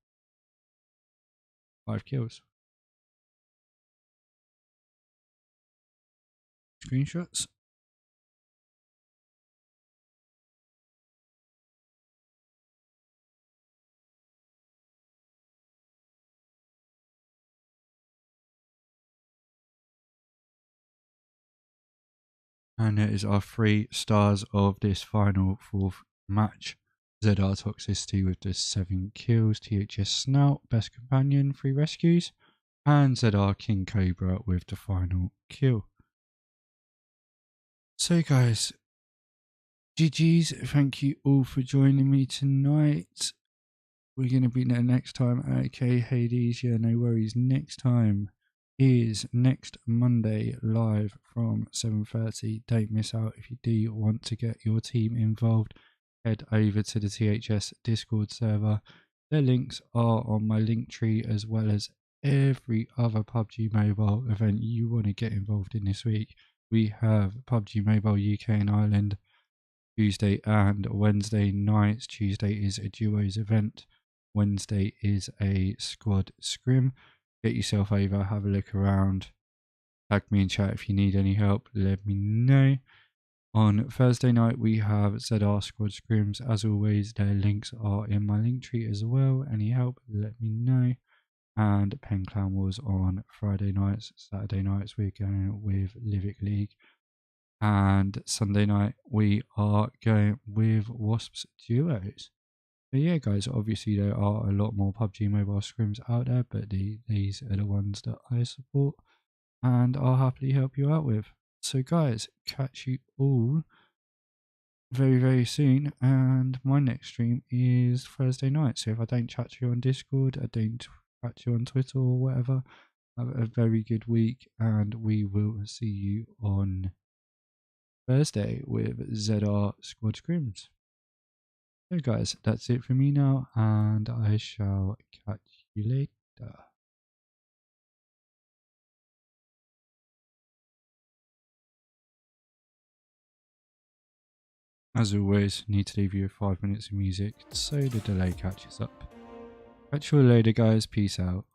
5 kills. Screenshots. And it is our 3 stars of this final 4th match. ZR Toxicity with the 7 kills, ThS Snout, Best Companion, 3 rescues, and ZR King Cobra with the final kill. So guys, GG's, thank you all for joining me tonight. We're going to be there next time. Okay, Hades, yeah, no worries. Next time is next Monday live from 7:30. Don't miss out. If you do want to get your team involved, head over to the ThS Discord server. The links are on my link tree, as well as every other PUBG Mobile event you want to get involved in this week. We have PUBG Mobile UK and Ireland Tuesday and Wednesday nights. Tuesday is a duos event. Wednesday is a squad scrim. Get yourself over, have a look around. Tag me in chat if you need any help. Let me know. On Thursday night, we have ZR squad scrims. As always, their links are in my link tree as well. Any help, let me know. And Pen Clan Wars on Friday nights. Saturday nights, we're going with Livic League. And Sunday night, we are going with Wasps Duos. But yeah, guys, obviously there are a lot more PUBG Mobile scrims out there, but these are the ones that I support and I'll happily help you out with. So guys, catch you all very, very soon. And my next stream is Thursday night. So if I don't chat to you on Discord, I don't chat you on Twitter or whatever, have a very good week, and we will see you on Thursday with ZR Squad Scrims. So guys, that's it for me now, and I shall catch you later. As always, need to leave you with 5 minutes of music so the delay catches up. Catch you later guys, peace out.